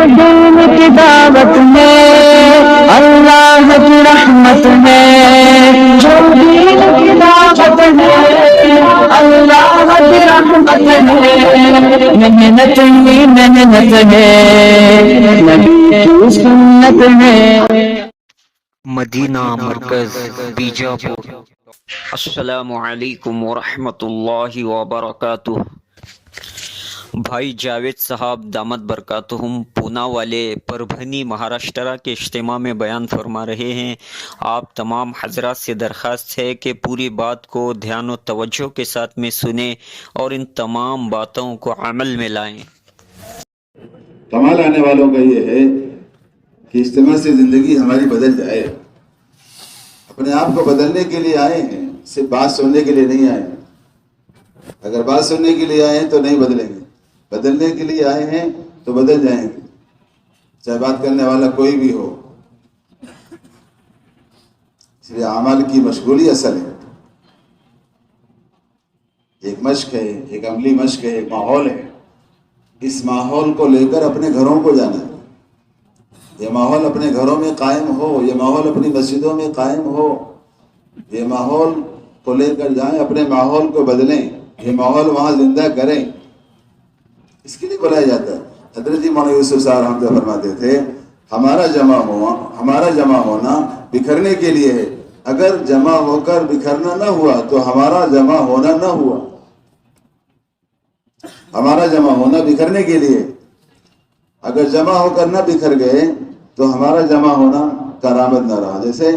دین کی دعوت میں اللہ کی رحمت ہے، جو دین کی دعوت ہے اللہ کی رحمت ہے، محنت ہی محنت ہے، نبی کی سنت ہے۔ مدینہ مرکز بیجاپور۔ السلام علیکم ورحمۃ اللہ وبرکاتہ۔ بھائی جاوید صاحب دامت برکاتہم پونا والے پربھنی مہاراشٹرا کے اجتماع میں بیان فرما رہے ہیں۔ آپ تمام حضرات سے درخواست ہے کہ پوری بات کو دھیان و توجہ کے ساتھ میں سنیں اور ان تمام باتوں کو عمل میں لائیں۔ کمال آنے والوں کا یہ ہے کہ اجتماع سے زندگی ہماری بدل جائے۔ اپنے آپ کو بدلنے کے لیے آئے ہیں، صرف بات سننے کے لیے نہیں آئے ہیں۔ اگر بات سننے کے لیے آئے ہیں تو نہیں بدلیں گے، بدلنے کے لیے آئے ہیں تو بدل جائیں گے، چاہے بات کرنے والا کوئی بھی ہو۔ اس لیے اعمال کی مشغولی اصل ہے، ایک مشق ہے، ایک عملی مشق ہے، ایک ماحول ہے۔ اس ماحول کو لے کر اپنے گھروں کو جانا ہے، یہ ماحول اپنے گھروں میں قائم ہو، یہ ماحول اپنی مسجدوں میں قائم ہو، یہ ماحول کو لے کر جائیں، اپنے ماحول کو بدلیں، یہ ماحول وہاں زندہ کریں، اس کے لیے بلایا جاتا ہے۔ حضرت جی مولانا یوسف صاحب رحمۃ اللہ فرماتے تھے ہمارا جمع ہونا بکھرنے کے لیے ہے، اگر جمع ہو کر بکھرنا نہ ہوا تو ہمارا جمع ہونا نہ ہوا۔ ہمارا جمع ہونا بکھرنے کے لیے، اگر جمع ہو کر نہ بکھر گئے تو ہمارا جمع ہونا کارآمد نہ رہا۔ جیسے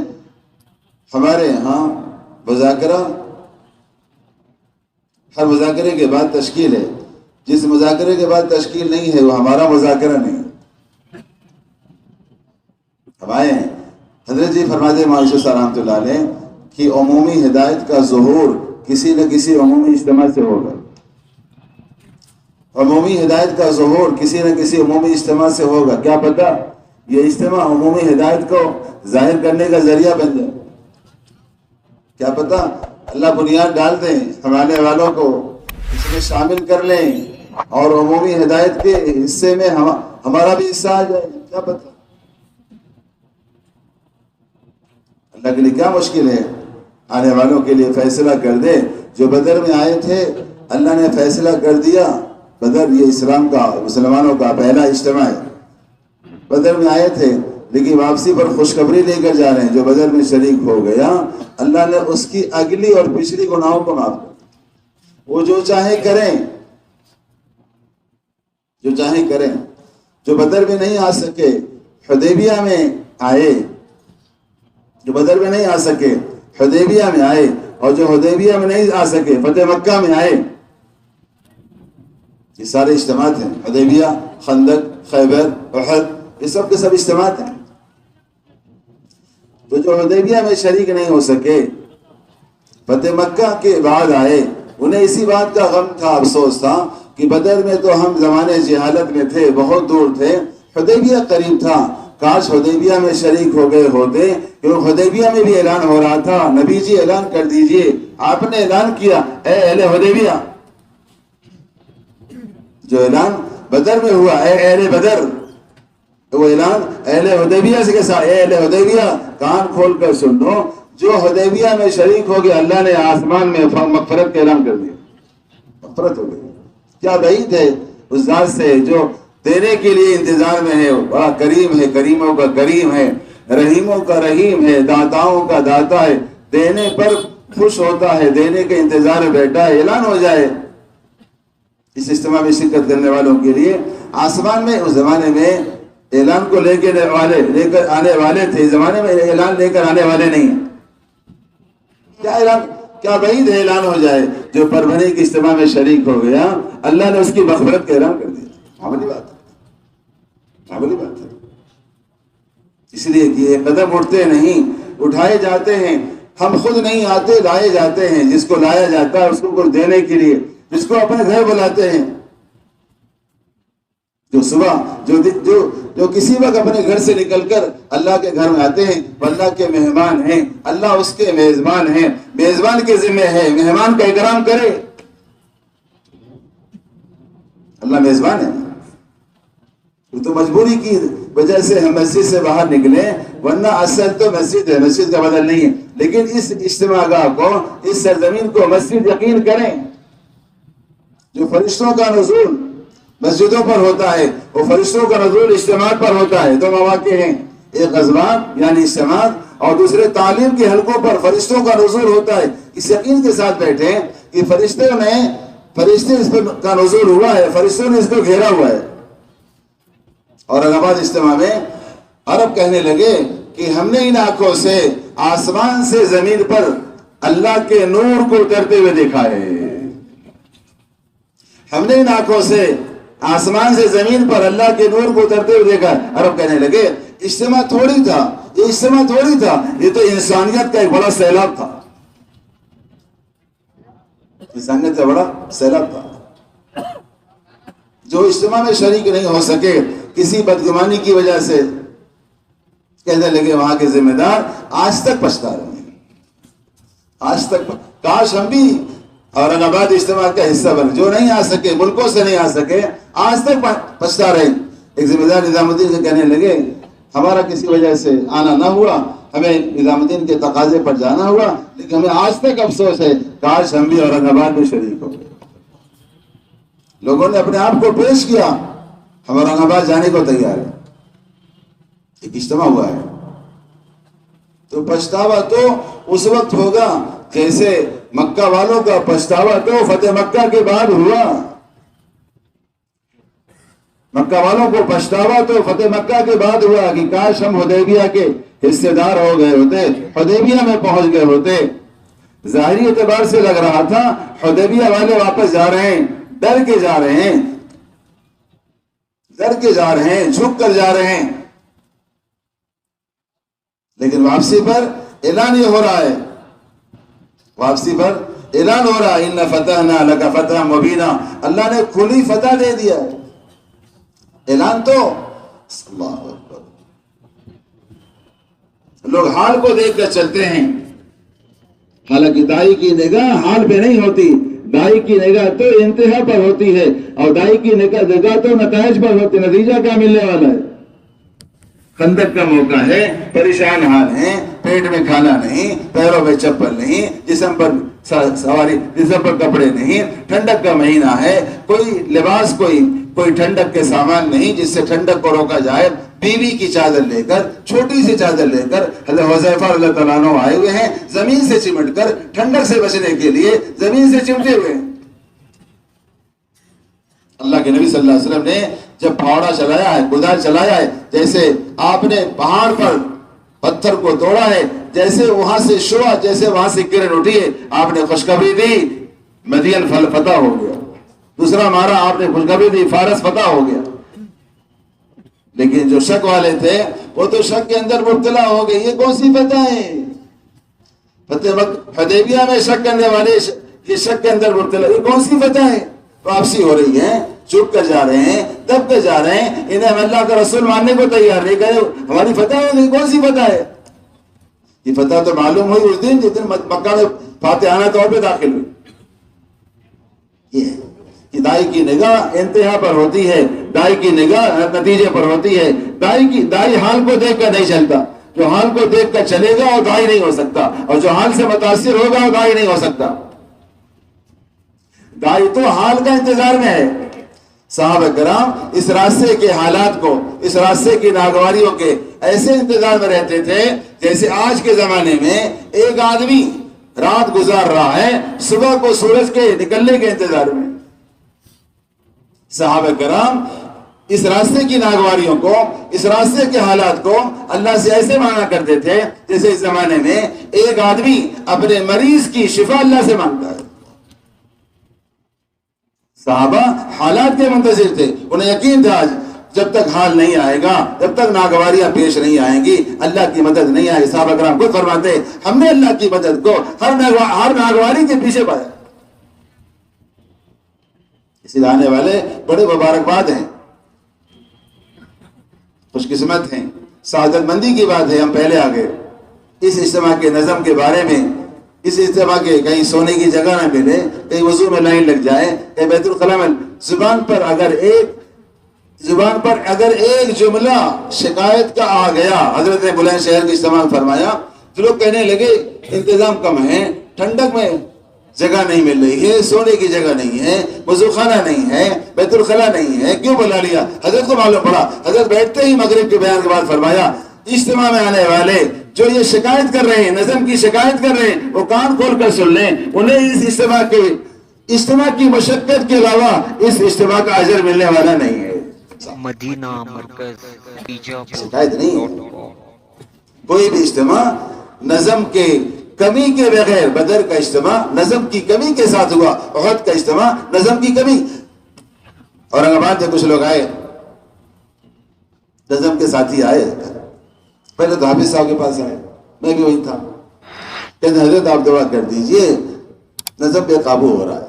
ہمارے یہاں مذاکرہ، ہر مذاکرے کے بعد تشکیل ہے، جس مذاکرے کے بعد تشکیل نہیں ہے وہ ہمارا مذاکرہ نہیں۔ ہم آئے ہیں، حضرت جی فرماتے ہیں معاشر صاحب رحمۃ اللہ علیہ کہ عمومی ہدایت کا ظہور کسی نہ کسی عمومی اجتماع سے ہوگا، عمومی ہدایت کا ظہور کسی نہ کسی عمومی اجتماع سے ہوگا۔ کیا پتہ یہ اجتماع عمومی ہدایت کو ظاہر کرنے کا ذریعہ بن جائے، کیا پتہ اللہ بنیاد ڈال دیں، ہمارے والوں کو اس میں شامل کر لیں اور عمومی ہدایت کے حصے میں ہمارا بھی حصہ آ جائے، کیا پتہ۔ اللہ کے لیے کیا مشکل ہے، آنے والوں کے لیے فیصلہ کر دے۔ جو بدر میں آئے تھے اللہ نے فیصلہ کر دیا، بدر یہ اسلام کا مسلمانوں کا پہلا اجتماع ہے۔ بدر میں آئے تھے لیکن واپسی پر خوشخبری لے کر جا رہے ہیں، جو بدر میں شریک ہو گیا اللہ نے اس کی اگلی اور پچھلی گناہوں کو معاف کر، وہ جو چاہے کریں، جو چاہے کریں۔ جو بدر میں نہیں آ سکے حدیبیہ میں آئے، جو بدر میں نہیں آ سکے حدیبیہ میں آئے، اور جو حدیبیہ میں نہیں آ سکے فتح مکہ میں آئے۔ یہ سارے اجتماعات ہیں، حدیبیہ، خندق، خیبر، احد، یہ سب کے سب اجتماعات ہیں۔ تو جو حدیبیہ میں شریک نہیں ہو سکے فتح مکہ کے بعد آئے، انہیں اسی بات کا غم تھا، افسوس تھا کہ بدر میں تو ہم زمانے جہالت میں تھے، بہت دور تھے، حدیبیہ قریب تھا، کاش حدیبیہ میں شریک ہو گئے ہوتے، کیونکہ حدیبیہ میں بھی اعلان ہو رہا تھا، نبی جی اعلان کر دیجئے، آپ نے اعلان کیا اے اہل حدیبیہ، جو اعلان بدر میں ہوا اے اہل بدر، وہ اعلان اہل حدیبیہ سے کیسا؟ اے اہل حدیبیہ کان کھول کر سن لو، جو حدیبیہ میں شریک ہو گیا اللہ نے آسمان میں مغفرت کا اعلان کر دیا، مغفرت ہو گئی۔ کیا بعید ہے اس ذات سے جو دینے کے لیے انتظار میں ہے، بڑا کریم ہے، کریموں کا کریم ہے، رحیموں کا رحیم ہے، داتاؤں کا داتا ہے، دینے پر خوش ہوتا ہے، دینے کے انتظار میں بیٹھا ہے، اعلان ہو جائے۔ اس اجتماع میں شرکت کرنے والوں کے لیے آسمان میں اس زمانے میں اعلان کو لے کر آنے والے تھے، اس زمانے میں اعلان لے کر آنے والے نہیں ہیں۔ کیا اعلان، کیا بعید ہے اعلان ہو جائے، جو پربھنی کے اجتماع میں شریک ہو گیا اللہ نے اس کی مغفرت کا اعلان کر دیا۔ معمولی بات ہے، معمولی بات ہے۔ اس لیے کہ یہ قدم اٹھتے نہیں، اٹھائے جاتے ہیں، ہم خود نہیں آتے، لائے جاتے ہیں، جس کو لایا جاتا ہے اس کو کچھ دینے کے لیے، جس کو اپنے گھر بلاتے ہیں، جو صبح جو کسی وقت اپنے گھر سے نکل کر اللہ کے گھر میں آتے ہیں، وہ اللہ کے مہمان ہیں، اللہ اس کے میزبان ہیں، میزبان کے ذمہ ہے مہمان کا اکرام کرے، اللہ میزبان ہے، وہ تو مجبوری کی وجہ سے ہم مسجد سے باہر نکلے، ورنہ اصل تو مسجد ہے، مسجد کا بدل نہیں ہے. لیکن اس اجتماع گاہ کو، اس سرزمین کو مسجد یقین کریں. جو فرشتوں کا نزول مسجدوں پر ہوتا ہے، وہ فرشتوں کا نزول اجتماع پر ہوتا ہے. دو مواقع ہیں، ایک غزوات یعنی اجتماع، اور دوسرے تعلیم کے حلقوں پر فرشتوں کا نزول ہوتا ہے. اس یقین کے ساتھ بیٹھیں کہ فرشتے اس پر کا نزول ہوا ہے، فرشتوں نے اس کو گھیرا ہوا ہے. اورنگ آباد اجتماع میں عرب کہنے لگے کہ ہم نے ان آنکھوں سے آسمان سے زمین پر اللہ کے نور کو اترتے ہوئے دیکھا ہے. ہم نے ان آنکھوں سے آسمان سے زمین پر اللہ کے نور کو اترتے ہوئے دیکھا. عرب کہنے لگے اجتماع تھوڑی تھا، یہ اجتماع تھوڑی تھا، یہ تو انسانیت کا ایک بڑا سیلاب تھا. انسانیت کا بڑا سیلاب تھا. جو اجتماع میں شریک نہیں ہو سکے کسی بدگمانی کی وجہ سے، کہنے لگے وہاں کے ذمہ دار آج تک پچھتا رہے ہیں. آج تک کاش ہم بھی اورنگ آباد اجتماع کا حصہ بن، جو نہیں آ سکے، ملکوں سے نہیں آ سکے، آج تک پچھتا رہے. ایک ذمہ دار نظام الدین سے کہنے لگے ہمارا کسی وجہ سے آنا نہ ہوا، ہمیں نظام الدین کے تقاضے پر جانا ہوا، لیکن ہمیں آج تک افسوس ہے کاش ہم بھی اورنگ آباد میں شریک ہو گئے. لوگوں نے اپنے آپ کو پیش کیا، ہم اورنگ آباد جانے کو تیار ہیں. ایک اجتماع ہوا ہے تو پچھتاوا تو اس وقت ہوگا جیسے مکہ والوں کا پچھتاوا تو فتح مکہ کے بعد ہوا. مکہ والوں کو پچھتاوا تو فتح مکہ کے بعد ہوا کہ کاش ہم حدیبیہ کے حصے دار ہو گئے ہوتے، حدیبیہ میں پہنچ گئے ہوتے. ظاہری اعتبار سے لگ رہا تھا حدیبیہ والے واپس جا رہے ہیں، ڈر کے جا رہے ہیں، ڈر کے جا رہے ہیں، جھک کر جا رہے ہیں. لیکن واپسی پر اعلان یہ ہو رہا ہے، واپسی پر اعلان ہو رہا ہے ان فتحنا لک فتحا مبینا، اللہ نے کھلی فتح دے دیا ہے. اعلان تو اللہ اکبر. لوگ حال کو دیکھ کر چلتے ہیں، حالانکہ دائی کی نگاہ حال پہ نہیں ہوتی، دائی کی نگاہ تو انتہا پر ہوتی ہے، اور دائی کی نگاہ تو نتائج پر ہوتی. نتیجہ کیا ملنے والا ہے؟ خندق کا موقع ہے، پریشان حال ہیں، پیٹ میں کھانا نہیں، پیروں میں چپل نہیں، جسم پر سواری، جسم پر کپڑے نہیں، ٹھنڈک کا مہینہ ہے، کوئی لباس، کوئی ٹھنڈک کے سامان نہیں جس سے ٹھنڈک کو روکا جائے. بیوی کی چادر لے کر، چھوٹی سی چادر لے کر حضرت حذیفہ رضی اللہ تعالیٰ عنہ آئے ہوئے ہیں، زمین سے چمٹ کر ٹھنڈک سے بچنے کے لیے زمین سے چمٹے ہوئے ہیں. اللہ کے نبی صلی اللہ علیہ وسلم نے جب پھاوڑا چلایا ہے، کدال چلایا ہے، جیسے آپ نے پہاڑ پر پتھر کو توڑا ہے، جیسے وہاں سے شعاع، جیسے وہاں سے کرن اٹھی ہے، آپ نے خوشخبری دی مدین فتح ہو گیا. دوسرا مارا آپ نے خوشخبری دی فارس فتح ہو گیا. لیکن جو شک والے تھے وہ تو شک کے اندر مبتلا ہو گئے. یہ کون سی فتح ہے؟ فتح حدیبیہ میں شک کرنے والے یہ شک کے اندر مبتلا، یہ کون سی فتح ہے؟ واپسی ہو رہی ہے، چپ کر جا رہے ہیں، دب کر جا رہے ہیں، انہیں ہم اللہ کا رسول ماننے کو تیار نہیں کرے. ہماری فتح ہو گئی، کون سی فتح ہے؟ یہ فتح تو معلوم ہوئی اس دن جس دن مکہ میں فاتحانہ طور پہ داخل ہوئی. یہ دائی کی نگاہ انتہا پر ہوتی ہے، دائی کی نگاہ نتیجے پر ہوتی ہے. دائی حال کو دیکھ کر نہیں چلتا، جو حال کو دیکھ کر چلے گا وہ دائی نہیں ہو سکتا، اور جو حال سے متاثر ہوگا وہ دائی نہیں ہو سکتا. دائی تو حال کا انتظار میں ہے. صحابہ کرام اس راستے کے حالات کو، اس راستے کی ناگواریوں کے ایسے انتظار میں رہتے تھے جیسے آج کے زمانے میں ایک آدمی رات گزار رہا ہے صبح کو سورج کے نکلنے کے انتظار میں. صحابہ کرام اس راستے کی ناگواریوں کو، اس راستے کے حالات کو اللہ سے ایسے مانگا کرتے تھے جیسے اس زمانے میں ایک آدمی اپنے مریض کی شفا اللہ سے مانگتا ہے. صحابہ حالات کے منتظر تھے، انہیں یقین تھا جب تک حال نہیں آئے گا، جب تک ناگواریاں پیش نہیں آئیں گی، اللہ کی مدد نہیں آئی. صحابہ کرام خود فرماتے ہم نے اللہ کی مدد کو ہر ناگواری کے پیچھے پایا. اسی آنے والے بڑے مبارکباد ہیں، خوش قسمت ہیں، سعادت مندی کی بات ہے. ہم پہلے آ گئے اس اجتماع کے نظم کے بارے میں. اس اجتماع کے کہیں سونے کی جگہ نہ ملے، کہیں وضو میں لائن لگ جائے، کہیں بیت الخلاء میں، زبان پر اگر ایک زبان پر اگر ایک جملہ شکایت کا آ گیا، حضرت نے بلند شہر کی اجتماع فرمایا تو لوگ کہنے لگے انتظام کم ہے، ٹھنڈک میں جگہ نہیں مل رہی ہے، سونے کی جگہ نہیں ہے، وضو خانہ نہیں ہے، بیت الخلا نہیں ہے، کیوں بلا لیا؟ حضرت کو معلوم پڑا، حضرت بیٹھتے ہی مغرب کے بیان کے بعد فرمایا اجتماع میں آنے والے جو یہ شکایت کر رہے ہیں، نظم کی شکایت کر رہے ہیں، وہ کان کھول کر سن لیں، انہیں اس اجتماع کی مشقت کے علاوہ اس اجتماع کا اجر ملنے والا نہیں ہے۔ مدینہ مرکز بیجاپور شکایت نہیں ہے۔ کوئی بھی اجتماع نظم کے کمی کے بغیر، بدر کا اجتماع نظم کی کمی کے ساتھ ہوا، احد کا اجتماع نظم کی کمی۔ اورنگ آباد سے کچھ لوگ آئے، نظم کے ساتھی آئے، پہلے تو حافظ صاحب کے پاس آئے، میں بھی وہی تھا، کہتے حضرت آپ دعا کر دیجئے نظم بے قابو ہو رہا ہے۔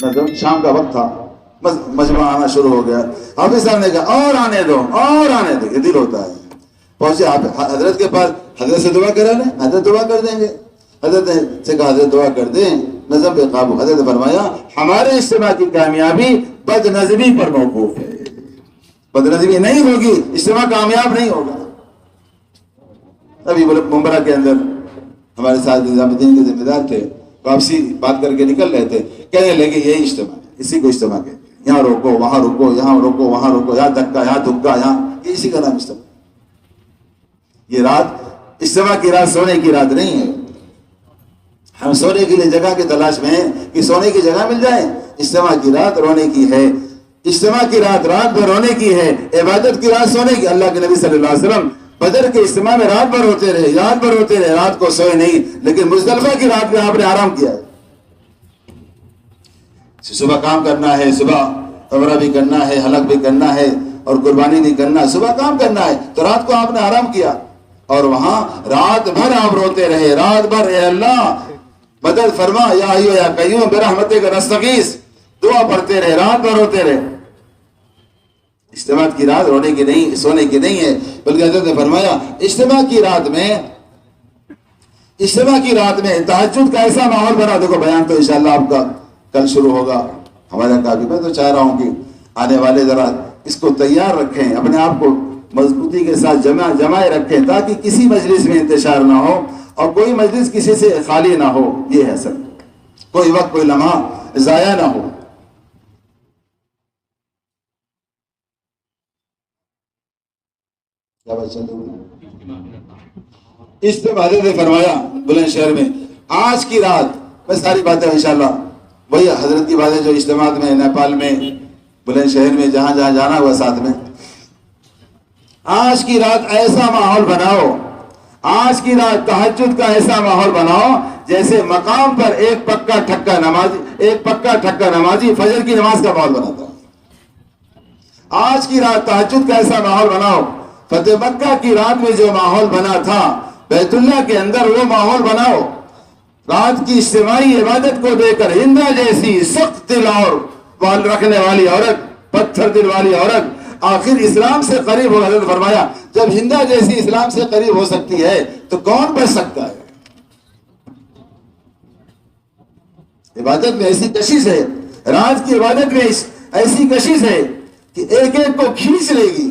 نظم شام کا وقت تھا، مجمع آنا شروع ہو گیا، حافظ صاحب نے کہا اور آنے دو اور آنے دو، یہ دل ہوتا ہے۔ پہنچے حضرت کے پاس، حضرت سے دعا کرا لیں، حضرت دعا کر دیں گے۔ حضرت سے کہا حضرت دعا کر دیں نظم بے قابو۔ حضرت نے فرمایا ہمارے اجتماع کی کامیابی بد نظمی پر موقوف ہے، بد نظمی نہیں ہوگی اجتماع کامیاب نہیں ہوگا۔ ابھی ممبرا کے اندر ہمارے ساتھ نظام الدین کے ذمہ دار تھے، واپسی بات کر کے نکل رہے تھے، کہنے لگے یہی اجتماع ہے، اسی کو اجتماع کہتے ہیں، یہاں روکو وہاں روکو، یہاں روکو وہاں روکو، یہاں دھکا یہاں دھکا، یہاں یہ اسی کا نام اجتماع۔ یہ رات اجتماع کی رات سونے کی رات نہیں ہے، ہم سونے کے لیے جگہ کی تلاش میں ہیں کہ سونے کی جگہ مل جائے۔ اجتماع کی رات رونے کی ہے، اجتماع کی رات رات بھر رونے کی ہے، عبادت کی رات سونے کی۔ اللہ کے نبی صلی اللہ علیہ وسلم بدر کے اجتماع میں رات بھر ہوتے رہے، رات بھر ہوتے رہے، رات کو سوئے نہیں، لیکن مزدلفہ کی رات میں آپ نے آرام کیا ہے۔ صبح کام کرنا ہے، صبح عمرہ بھی کرنا ہے، حلق بھی کرنا ہے اور قربانی بھی کرنا ہے، صبح کام کرنا ہے، تو رات کو آپ نے آرام کیا اور وہاں رات بھر آپ روتے رہے، رات بھر اے اللہ مدد فرما، یا حیو یا قیوم برحمتک نستغیث، دعا پڑھتے رہے، رات بھر روتے رہے۔ اجتماع کی رات رونے کی نہیں، سونے کی نہیں ہے، بلکہ حضرت نے فرمایا اجتماع کی رات میں تہجد کا ایسا ماحول بنا۔ دیکھو بیان تو انشاءاللہ آپ کا کل شروع ہوگا، ہمارے کافی، میں تو چاہ رہا ہوں کہ آنے والے ذرا اس کو تیار رکھیں، اپنے آپ کو مضبوطی کے ساتھ جمائے رکھیں تاکہ کسی مجلس میں انتشار نہ ہو اور کوئی مجلس کسی سے خالی نہ ہو۔ یہ ہے اصل، کوئی وقت کوئی لمحہ ضائع نہ ہو۔ اجتماع نے فرمایا بلند شہر میں آج کی رات، میں ساری باتیں انشاءاللہ وہی حضرت کی باتیں جو اجتماعات میں، نیپال میں، بلند شہر میں، جہاں جہاں جانا ہوا ساتھ میں، آج کی رات ایسا ماحول بناؤ، آج کی رات تہجد کا ایسا ماحول بناؤ جیسے مقام پر ایک پکا ٹھکا نمازی فجر کی نماز کا ماحول بناتا ہے۔ آج کی رات تہجد کا ایسا ماحول بناؤ، فتح مکہ کی رات میں جو ماحول بنا تھا بیت اللہ کے اندر وہ ماحول بناؤ۔ رات کی اجتماعی عبادت کو دے کر ہندا جیسی سخت دل اور بال رکھنے والی عورت، پتھر دل والی عورت آخر اسلام سے قریب ہو۔ حضرت فرمایا جب ہندا جیسی اسلام سے قریب ہو سکتی ہے تو کون بچ سکتا ہے؟ عبادت میں ایسی کشش ہے، رات کی عبادت میں ایسی کشش ہے کہ ایک ایک کو کھینچ لے گی،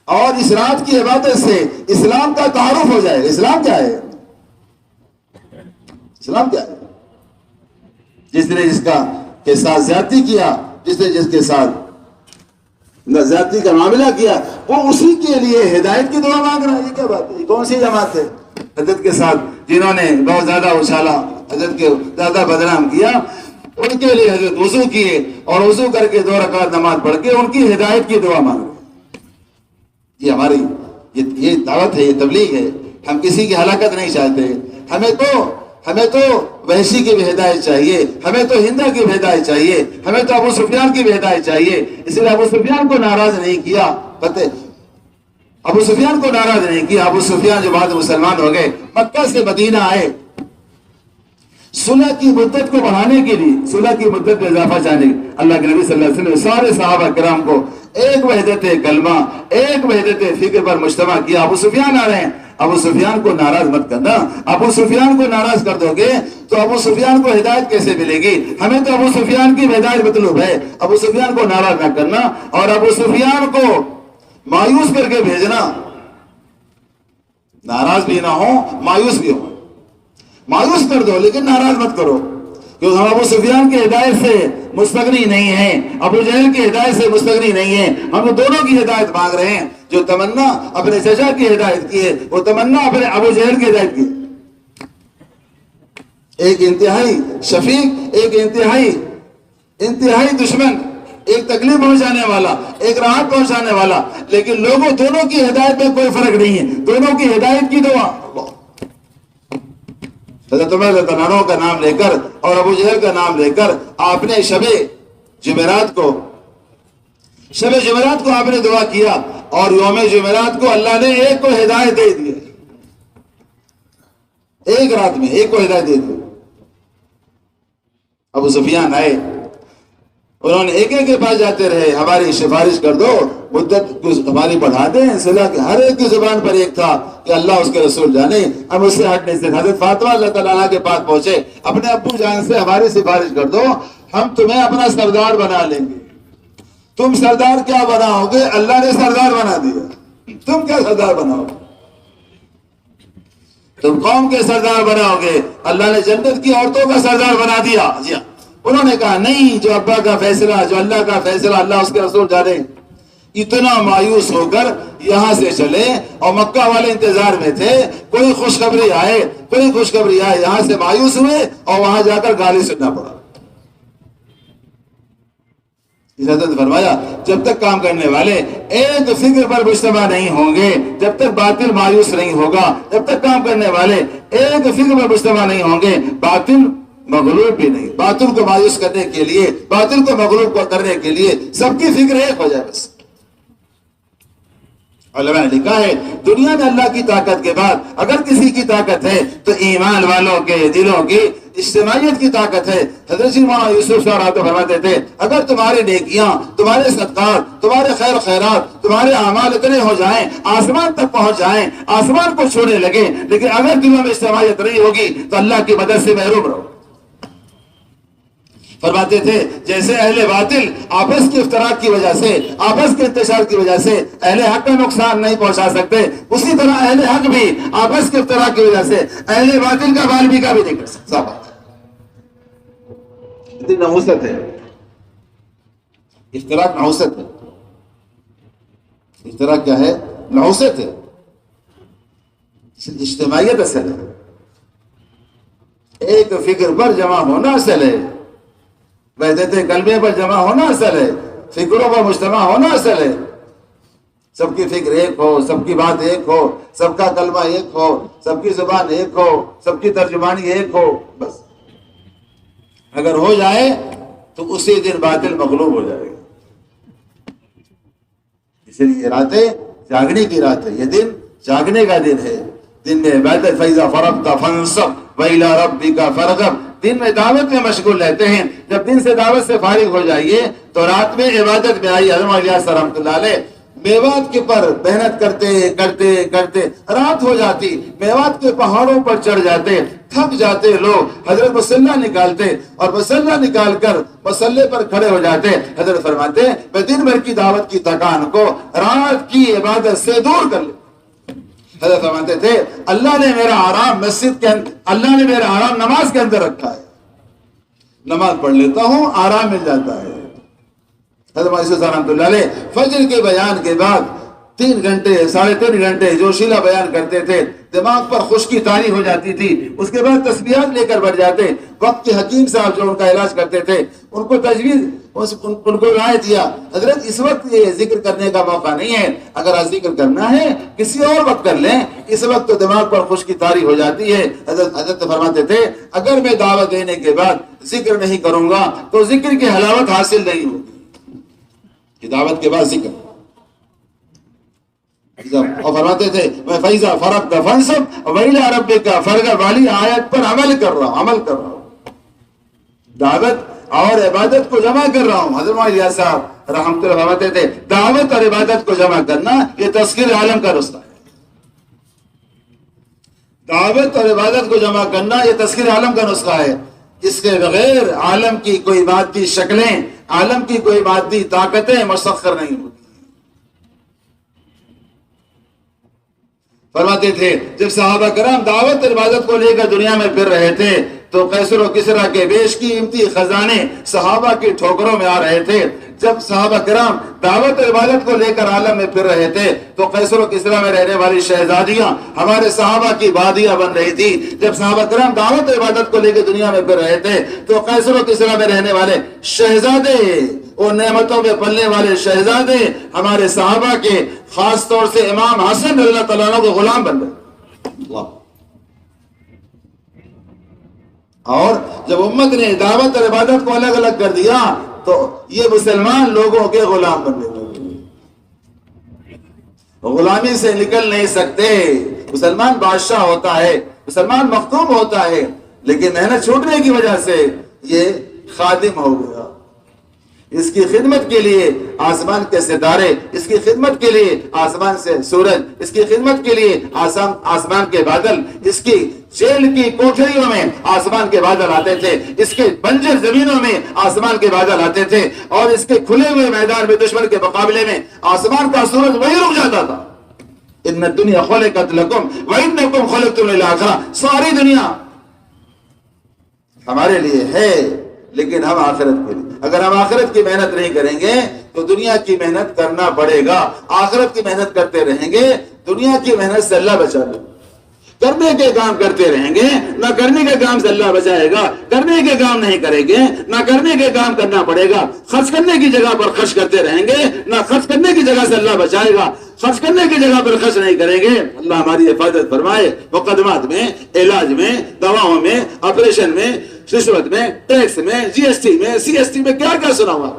اور اس رات کی عبادت سے اسلام کا تعارف ہو جائے گا۔ اسلام کیا ہے؟ اسلام کیا ہے؟ جس نے جس کا کے ساتھ زیادتی کیا، جس نے جس کے ساتھ زیادتی کا معاملہ کیا، وہ اسی کے لیے ہدایت کی دعا مانگ رہا ہے۔ یہ کیا بات ہے؟ یہ کون سی جماعت ہے؟ حضرت کے ساتھ جنہوں نے بہت زیادہ اچھالا، حضرت کے زیادہ بدنام کیا، ان کے لیے حضرت وضو کیے اور وضو کر کے 2 رکعت نماز پڑھ کے ان کی ہدایت کی دعا مانگ رہے ہیں۔ یہ ہماری یہ دعوت ہے، یہ تبلیغ ہے۔ ہم کسی کی ہلاکت نہیں چاہتے، ہمیں تو وحشی کی بھی ہدایت چاہیے، ہمیں تو ہندا کی بھی ہدایت چاہیے، ہمیں تو ابو سفیان کی بھی ہدایت چاہیے۔ اس لیے ابو سفیان کو ناراض نہیں کیا، ابو سفیان کو ناراض نہیں کیا۔ ابو سفیان جو بعد مسلمان ہو گئے، مکہ سے مدینہ آئے، صلح کی مدت کو بڑھانے کے لیے، صلح کی مدت میں اضافہ چاہنے، اللہ کے نبی صلی اللہ علیہ وسلم نے سارے صحابہ کرام کو ایک وحدت کلمہ، ایک وحدت فکر پر مجتمع کیا۔ ابو سفیان آ رہے ہیں، ابو سفیان کو ناراض مت کرنا. ابو سفیان کو ناراض کر دو گے تو ابو سفیان کو ہدایت کیسے ملے گی؟ ہمیں تو ابو سفیان کی ہدایت مطلوب ہے. ابو سفیان کو ناراض نہ کرنا اور ابو سفیان کو مایوس کر کے بھیجنا. ناراض بھی نہ ہو، مایوس بھی ہو. مایوس کر دو لیکن ناراض مت کرو، کیونکہ ہم ابو سفیان کی ہدایت سے مستغنی نہیں ہیں، ابو جہل کی ہدایت سے مستغنی نہیں ہیں. ہم دونوں کی ہدایت مانگ رہے ہیں. جو تمنا اپنے چچا کی ہدایت کی ہے وہ تمنا اپنے ابو جہل کی ہدایت کی. ایک انتہائی شفیق، ایک انتہائی دشمن، ایک تکلیف پہنچانے والا، ایک راحت پہنچانے والا، لیکن لوگوں دونوں کی ہدایت میں کوئی فرق نہیں ہے. دونوں کی ہدایت کی دعا. حضرت عمر رضی اللہ عنہ کا نام لے کر اور ابو جہل کا نام لے کر آپ نے شب جمعرات کو آپ نے دعا کیا، اور یوم جمعرات کو اللہ نے ایک کو ہدایت دے دی. ایک رات میں ایک کو ہدایت دے دی. ابو سفیان آئے، انہوں نے ایک کے پاس جاتے رہے، ہماری سفارش کر دو، مدت ہماری بڑھا دیں. صلاح کہ ہر ایک کی زبان پر ایک تھا کہ اللہ اس کے رسول جانے. ہم اس سے ہٹنے سے حضرت فاطمہ اللہ تعالیٰ عنہ کے پاس پہنچے، اپنے ابو جان سے ہماری سفارش کر دو، ہم تمہیں اپنا سردار بنا لیں گے. تم سردار کیا بناؤ گے؟ اللہ نے سردار بنا دیا. تم کیا سردار بناؤ گے؟ تم قوم کے سردار بناؤ گے، اللہ نے جنت کی عورتوں کا سردار بنا دیا. جی ہاں. انہوں نے کہا نہیں، جو ابا کا فیصلہ، جو اللہ کا فیصلہ، اللہ اس کے رسول جانے. اتنا مایوس ہو کر یہاں سے چلے، اور مکہ والے انتظار میں تھے کوئی خوشخبری آئے. یہاں سے مایوس ہوئے اور وہاں جا کر گالی سننا پڑا. حضرت نے فرمایا جب تک کام کرنے والے ایک فکر پر مجتمع نہیں ہوں گے، جب تک باطل مایوس نہیں ہوگا، جب تک کام کرنے والے ایک فکر پر مجتمع نہیں ہوں گے، باطل مغلوب بھی نہیں. باطل کو مایوس کرنے کے لیے، باطل کو مغلوب کرنے کے لیے سب کی فکر ایک ہو جائے بس. علماء نے لکھا ہے دنیا میں اللہ کی طاقت کے بعد اگر کسی کی طاقت ہے تو ایمان والوں کے دلوں کی اجتماعیت کی طاقت ہے. حضرت مولانا یوسف صاحب فرماتے تھے اگر تمہارے نیکیاں، تمہارے صدقات، تمہارے خیر خیرات، تمہارے اعمال اتنے ہو جائیں، آسمان تک پہنچ جائیں، آسمان کو چھونے لگے، لیکن اگر دلوں میں اجتماعیت نہیں ہوگی تو اللہ کی مدد سے محروم رہو. فرماتے تھے جیسے اہل باطل آپس کی افتراق کی وجہ سے، آپس کے انتشار کی وجہ سے اہل حق کا نقصان نہیں پہنچا سکتے، اسی طرح اہل حق بھی آپس کے افتراق کی وجہ سے اہل باطل کا بال بھی نہیں کر سکتا. اتنی نحوست ہے، افتراق نحوست ہے. افتراق کیا ہے؟ نحوست ہے. اجتماعیت اصل ہے، ایک فکر پر جمع ہونا اصل ہے، وحدت کلمے پر جمع ہونا اصل ہے، فکروں پر مجتمع ہونا اصل ہے. سب کی فکر ایک ہو، سب کی بات ایک ہو، سب کا کلمہ ایک ہو، سب کی زبان ایک ہو، سب کی ترجمانی ایک ہو. بس اگر ہو جائے تو اسی دن باطل مغلوب ہو جائے گا. اس لیے راتیں جاگنے کی رات ہے، یہ دن جاگنے کا دن ہے. دن میں عبادت، فَإِذَا فَرَغْتَ فَانصَبْ وَإِلَىٰ رَبِّكَ فَارْغَب. دن میں دعوت میں مشغول رہتے ہیں، جب دن سے دعوت سے فارغ ہو جائیے تو رات میں عبادت میں آئیے. حضرت الیاس رحمۃ اللہ علیہ میوات کے پر محنت کرتے کرتے کرتے رات ہو جاتی، میوات کے پہاڑوں پر چڑھ جاتے، تھک جاتے لوگ. حضرت مسلح نکالتے اور مسلح نکال کر مسلح پر کھڑے ہو جاتے. حضرت فرماتے میں دن بھر کی دعوت کی تھکان کو رات کی عبادت سے دور کر لوں. حضرت فرماتے تھے اللہ نے میرا آرام مسجد کے اندر، اللہ نے میرا آرام نماز کے اندر رکھا ہے. نماز پڑھ لیتا ہوں، آرام مل جاتا ہے. حضرت عیسیٰ رحمۃ اللہ علیہ فجر کے بیان کے بعد 3 گھنٹے 3.5 گھنٹے جو شیلا بیان کرتے تھے، دماغ پر خشکی طاری ہو جاتی تھی. اس کے بعد تسبیحات لے کر بڑھ جاتے. وقت کے حکیم صاحب جو ان کا علاج کرتے تھے ان کو تجویز، ان کو رائے دیا حضرت اس وقت یہ ذکر کرنے کا موقع نہیں ہے، اگر آپ ذکر کرنا ہے کسی اور وقت کر لیں، اس وقت تو دماغ پر خشکی طاری ہو جاتی ہے. حضرت فرماتے تھے اگر میں دعوت دینے کے بعد ذکر نہیں کروں گا تو ذکر کی حلاوت حاصل نہیں ہوگی. کہ دعوت کے بعد ذکر. اور فرماتے تھے میں فَإِذَا فَرَغْتَ فَانصَبْ وَإِلَىٰ رَبِّكَ فَارْغَب والی آیت پر عمل کر رہا ہوں. دعوت اور عبادت کو جمع کر رہا ہوں. حضرت الیاس صاحب رحمۃ اللہ فرماتے تھے دعوت اور عبادت کو جمع کرنا یہ تذکیر عالم کا رستہ ہے. دعوت اور عبادت کو جمع کرنا یہ تذکیر عالم کا نسخہ ہے. اس کے بغیر عالم کی کوئی مادی شکلیں، عالم کی کوئی مادی طاقتیں مسخر نہیں ہوتی. فرماتے تھے جب صحابہ کرام دعوت اور عبادت کو لے کر دنیا میں پھر رہے تھے تو قیصر و کسریٰ کے بیش قیمتی خزانے صحابہ کی ٹھوکروں میں آ رہے تھے. جب صحابہ کرام دعوت و عبادت کو لے کر عالم میں پھر رہے تھے تو قیصر و کسریٰ میں رہنے والی شہزادیاں ہمارے صحابہ کی بادیاں بن رہی تھی. جب صحابہ کرام دعوت و عبادت کو لے کے دنیا میں پھر رہے تھے تو قیصر و کسریٰ میں رہنے والے شہزادے اور نعمتوں میں پلنے والے شہزادے ہمارے صحابہ کے خاص طور سے امام حسن رضی اللہ تعالیٰ عنہ کو غلام بن گئے. اور جب امت نے دعوت اور عبادت کو الگ الگ کر دیا تو یہ مسلمان لوگوں کے غلام بننے لگے. غلامی سے نکل نہیں سکتے. مسلمان بادشاہ ہوتا ہے، مسلمان مخدوم ہوتا ہے، لیکن محنت چھوٹنے کی وجہ سے یہ خادم ہو گیا. اس کی خدمت کے لیے آسمان کے ستارے، اس کی خدمت کے لیے آسمان سے سورج، اس کی خدمت کے لیے آسمان کے بادل، اس کی جیل کی کوٹھریوں میں آسمان کے بادل آتے تھے، اس کے بنجر زمینوں میں آسمان کے بادل آتے تھے، اور اس کے کھلے ہوئے میدان میں دشمن کے مقابلے میں آسمان کا سورج وہی رک جاتا تھا. ان الدنیا خلقت لکم وانکم خلقتم للآخرہ. ساری دنیا ہمارے لیے ہے لیکن ہم آخرت کے لیے. اگر ہم آخرت کی محنت نہیں کریں گے تو دنیا کی محنت کرنا پڑے گا. آخرت کی محنت کرتے رہیں گے، دنیا کی محنت سے اللہ بچا لے. کرنے کے کام کرتے رہیں گے، نہ کرنے کے کام سے اللہ بچائے گا. کرنے کے کام نہیں کریں گے، نہ کرنے کے کام کرنا پڑے گا. خرچ کرنے کی جگہ پر خرچ کرتے رہیں گے، نہ خرچ کرنے کی جگہ سے اللہ بچائے گا. خرچ کرنے کی جگہ پر خرچ نہیں کریں گے، اللہ ہماری حفاظت فرمائے. مقدمات میں، علاج میں، دواؤں میں، آپریشن میں، رشوت میں، ٹیکس میں، جی ایس ٹی میں، سی ایس ٹی میں کیا کیا سنا ہوا.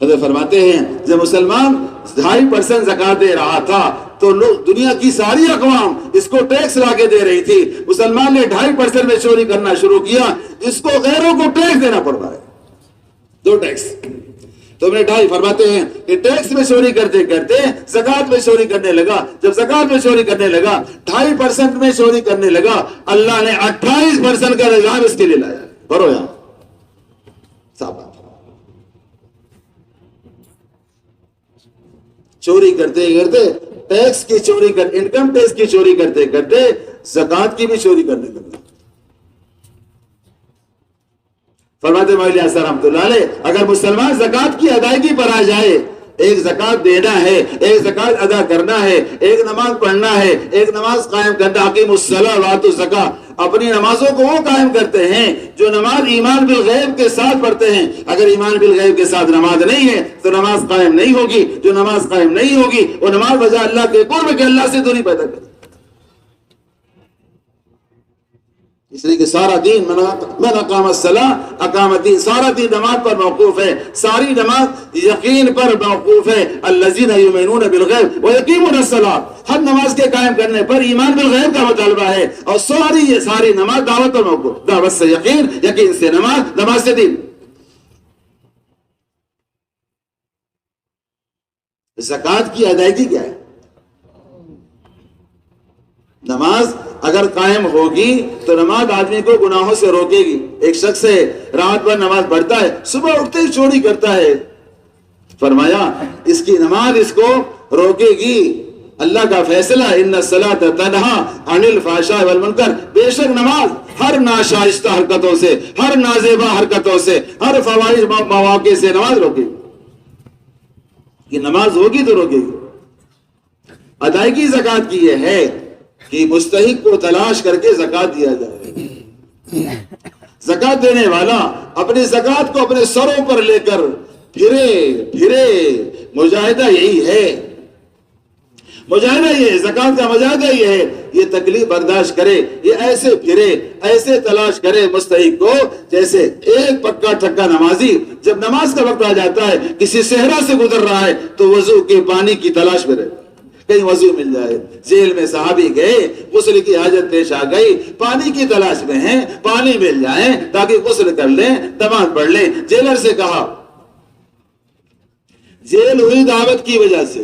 حضرت فرماتے ہیں جب مسلمان 2.5% زکات دے رہا تھا تو لوگ دنیا کی ساری اقوام اس کو ٹیکس لا کے دے رہی تھی. مسلمان نے 2.5% میں چوری کرنا شروع کیا، اس کو غیروں کو ٹیکس دینا پڑ رہا ہے. 2 ٹیکس تو میں 2.5 فرماتے ہیں کہ ٹیکس میں چوری کرتے کرتے زکات میں چوری کرنے لگا. جب زکات میں چوری کرنے لگا، 2.5% میں چوری کرنے لگا، اللہ نے 28% کا نظام اس کے لیے لایا. بھرو یہاں صاحب چوری کرتے کرتے ٹیکس کی چوری کر انکم ٹیکس کی چوری کرتے کرتے زکات کی بھی چوری کرنے لگا. فرماتے مولا علیہ رحمۃ اللہ علیہ اگر مسلمان زکات کی ادائیگی پر آ جائے، ایک زکات دینا ہے، ایک زکات ادا کرنا ہے، ایک نماز پڑھنا ہے، ایک نماز قائم کرنا، اقیموا الصلاۃ وآتوا الزکاۃ. اپنی نمازوں کو وہ قائم کرتے ہیں جو نماز ایمان بالغیب کے ساتھ پڑھتے ہیں. اگر ایمان بالغیب کے ساتھ نماز نہیں ہے تو نماز قائم نہیں ہوگی. جو نماز قائم نہیں ہوگی وہ نماز بجا اللہ کے قرب کے اللہ سے دوری پیدا کرے. اس لیے کہ سارا دین من اقام الصلاۃ اقام الدین، سارا دین نماز پر موقوف ہے. ساری نماز یقین پر موقوف ہے. الذین یؤمنون بالغیب ویقیمون الصلاۃ. ہر نماز کے قائم کرنے پر ایمان بالغیب کا مطالبہ ہے، اور ساری نماز دعوت پر موقوف. دعوت سے یقین، یقین سے نماز، نماز سے دین. زکات کی ادائیگی کیا ہے؟ نماز اگر قائم ہوگی تو نماز آدمی کو گناہوں سے روکے گی. ایک شخص ہے رات بھر نماز پڑھتا ہے، صبح اٹھتے ہی چوری کرتا ہے. فرمایا اس کی نماز اس کو روکے گی. اللہ کا فیصلہ ان الصلاۃ تنہی عن الفحشاء والمنکر. بے شک نماز ہر ناشائستہ حرکتوں سے، ہر نازیبا حرکتوں سے، ہر فواحش مواقع سے نماز روکے گی. کہ نماز ہوگی تو روکے گی. ادائیگی زکات کی یہ ہے کہ مستحق کو تلاش کر کے زکات دیا جائے. زکات دینے والا اپنی زکات کو اپنے سروں پر لے کر پھرے. مجاہدہ یہی ہے، مجاہدہ یہ ہے، زکات کا مجاہدہ یہ ہے. یہ تکلیف برداشت کرے، یہ ایسے پھرے، ایسے تلاش کرے مستحق کو جیسے ایک پکا ٹھکا نمازی جب نماز کا وقت آ جاتا ہے، کسی صحرا سے گزر رہا ہے تو وضو کے پانی کی تلاش میں رہے، کہیں وضو مل جائے. جیل میں صحابی گئے، غسل کی حاجت پیش آ گئی، پانی کی تلاش میں ہیں، پانی مل جائے تاکہ غسل کر لیں، نماز پڑھ لیں. جیلر سے کہا، جیل ہوئی دعوت کی وجہ سے،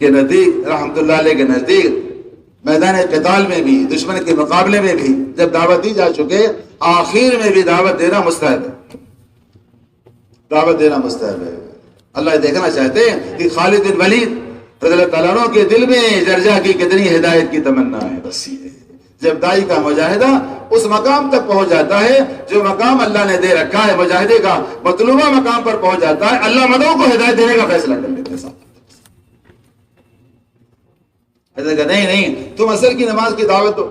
کے نزدیک رحمت اللہ علیہ کے نزدیک میدان قتال میں بھی دشمن کے مقابلے میں بھی جب دعوت دی جا چکے آخر میں بھی دعوت دینا مستحب ہے، دعوت دینا مستحب ہے۔ اللہ دیکھنا چاہتے ہیں کہ خالد بن ولید رضی اللہ تعالیٰ عنہ کے دل میں جرجا کی کتنی ہدایت کی تمنا ہے، بس یہ جب دائی کا مجاہدہ اس مقام تک پہنچ جاتا ہے جو مقام اللہ نے دے رکھا ہے، مجاہدے کا مطلوبہ مقام پر پہنچ جاتا ہے، اللہ مدعو کو ہدایت دینے کا فیصلہ کر لیتے ہیں۔ نہیں نہیں تم عصر کی نماز کی دعوت دو،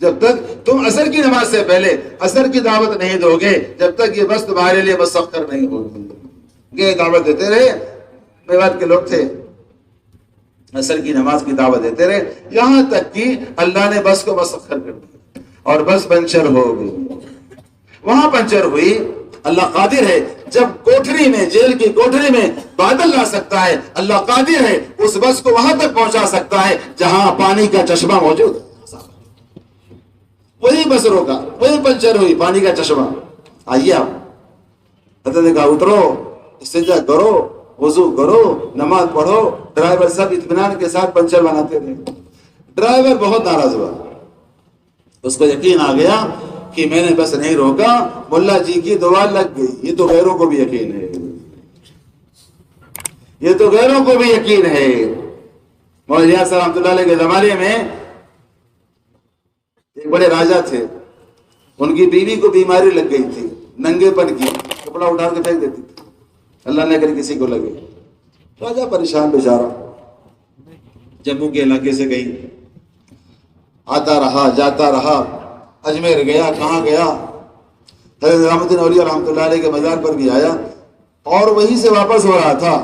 جب تک تم عصر کی نماز سے پہلے عصر کی دعوت نہیں دو گے، جب تک یہ بس تمہارے لیے مسخر نہیں ہوگی۔ یہ دعوت دیتے رہے، میوات کے لوگ تھے، عصر کی نماز کی دعوت دیتے رہے یہاں تک کہ اللہ نے بس کو مسخر کر دیا اور بس پنچر ہو گئی۔ وہاں پنچر ہوئی، اللہ قادر ہے جب کوٹھری میں جیل کی کوٹھری میں بادل لا سکتا ہے، اللہ قادر ہے اس بس کو وہاں تک پہنچا سکتا ہے جہاں پانی کا چشمہ موجود ہے۔ وہی بس روکا، وہی پنچر ہوئی، پانی کا چشمہ۔ آئیے آپ حضرت نے کہا اترو، استنجا کرو، وضو کرو، نماز پڑھو۔ ڈرائیور سب اطمینان کے ساتھ پنچر بناتے رہے۔ ڈرائیور بہت ناراض ہوا، اس کو یقین آ گیا کہ میں نے بس نہیں روکا، ملا جی کی دعا لگ گئی۔ یہ تو غیروں کو بھی یقین ہے، یہ تو غیروں کو بھی یقین ہے۔ مولانا ریاض صاحب رحمۃ اللہ علیہ کے زمانے میں ایک بڑے راجا تھے، ان کی بیوی کو بیماری لگ گئی تھی، ننگے پن کی، کپڑا اٹھا کے پھینک دیتی تھی، اللہ نہ کرے کسی کو لگے۔ راجا پریشان بیچارہ جموں کے علاقے سے کہیں آتا رہا جاتا رہا، اجمیر گیا، کہاں گیا، حضرت رحمت الدین اولیاء رحمۃ اللہ علیہ کے مزار پر بھی آیا اور وہیں سے واپس ہو رہا تھا۔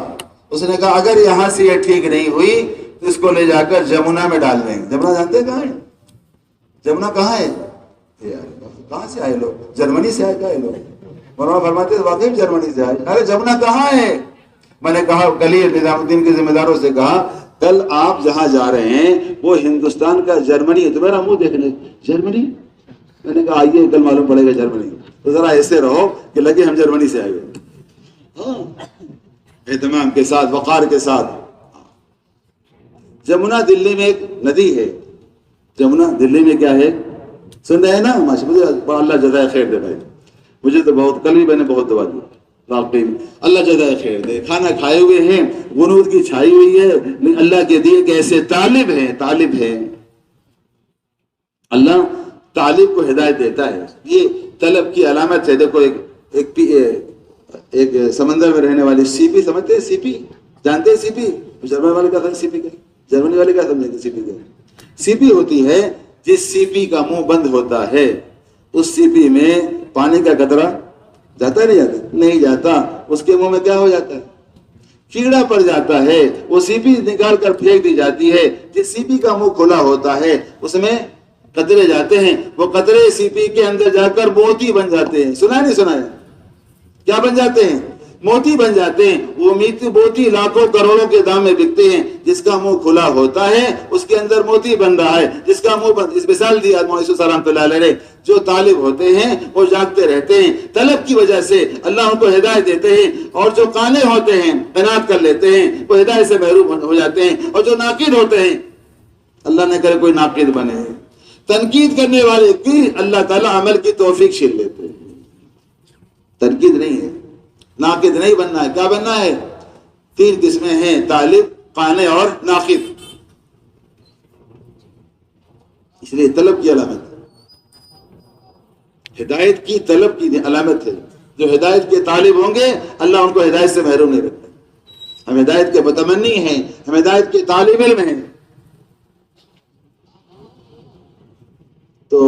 اس نے کہا اگر یہاں سے یہ ٹھیک نہیں ہوئی تو اس کو لے جا کر جمنا میں ڈال دیں گے۔ جمنا جانتے ہیں کہاں ہے؟ جمنا کہاں ہے؟ کہاں سے آئے لوگ؟ جرمنی سے آئے گا لوگ؟ مولانا فرماتے ہیں واقعی جرمنی سے آئے۔ ارے جمنا کہاں ہے؟ میں نے کہا کل ہی نظام الدین کے ذمہ داروں سے کہا کل آپ جہاں جا رہے ہیں وہ ہندوستان کا جرمنی ہے، تو میرا منہ دیکھنے جرمنی، میں نے کہا آئیے کل معلوم پڑے گا جرمنی، تو ذرا ایسے رہو کہ لگے ہم جرمنی سے آئے ہوئے، اہتمام کے ساتھ، وقار کے ساتھ۔ جمنا دلی میں ایک ندی ہے، جمنا دلی میں کیا ہے سن رہے ہیں نا؟ مجھے اللہ جزائے خیر دے بھائی، مجھے تو بہت کل بھی میں نے بہت دعا دی، واقعی اللہ جزائے خیر دے۔ کھانا کھائے ہوئے ہیں، غنود کی چھائی ہوئی ہے، لیکن اللہ کے دیے کہ ایسے طالب ہیں، طالب ہیں، اللہ طالب کو ہدایت دیتا ہے۔ یہ طلب کی علامت ہے۔ دیکھو ایک سمندر میں رہنے والی سیپی، سمجھتے ہیں سیپی؟ جانتے ہیں سیپی؟ جرمن والے کا سمجھ سیپی کا، جرمنی والے کا سمجھیں گے سیپی کا؟ سیپی ہوتی ہے جس سیپی کا منہ بند ہوتا ہے، اس سیپی میں پانی کا قطرہ جاتا ہے نہیں جاتا؟ نہیں جاتا۔ اس کے منہ میں کیا ہو جاتا ہے؟ کیڑا پڑ جاتا ہے، وہ سیپی نکال کر پھینک دی جاتی ہے۔ جس سیپی کا منہ کھلا ہوتا ہے اس میں قطرے جاتے ہیں، وہ قطرے سیپی کے اندر جا کر موتی بن جاتے ہیں۔ سنا نہیں سنا ہے؟ کیا بن جاتے ہیں؟ موتی بن جاتے ہیں۔ وہ موتی لاکھوں کروڑوں کے دام میں بکتے ہیں۔ جس کا منہ کھلا ہوتا ہے اس کے اندر موتی بن رہا ہے، جس کا منہ بند۔ اس مثال دی مولانا یوسف رحمۃ اللہ علیہ نے، جو طالب ہوتے ہیں وہ جاگتے رہتے ہیں، طلب کی وجہ سے اللہ ان کو ہدایت دیتے ہیں، اور جو قانع ہوتے ہیں عنایت کر لیتے ہیں وہ ہدایت سے محروم ہو جاتے ہیں، اور جو ناقد ہوتے ہیں اللہ نہ کرے کوئی ناقد بنے، تنقید کرنے والے کی اللہ تعالیٰ عمل کی توفیق چھین لیتے ہیں۔ تنقید نہیں ہے، ناقد نہیں بننا ہے۔ کیا بننا ہے؟ 3 قسمیں ہیں، طالب، قانع اور ناقد۔ اس لیے طلب کی علامت ہے، ہدایت کی طلب کی علامت ہے۔ جو ہدایت کے طالب ہوں گے اللہ ان کو ہدایت سے محروم نہیں رکھتا۔ ہم ہدایت کے متمنی ہیں، ہم ہدایت کے طالب علم ہیں۔ تو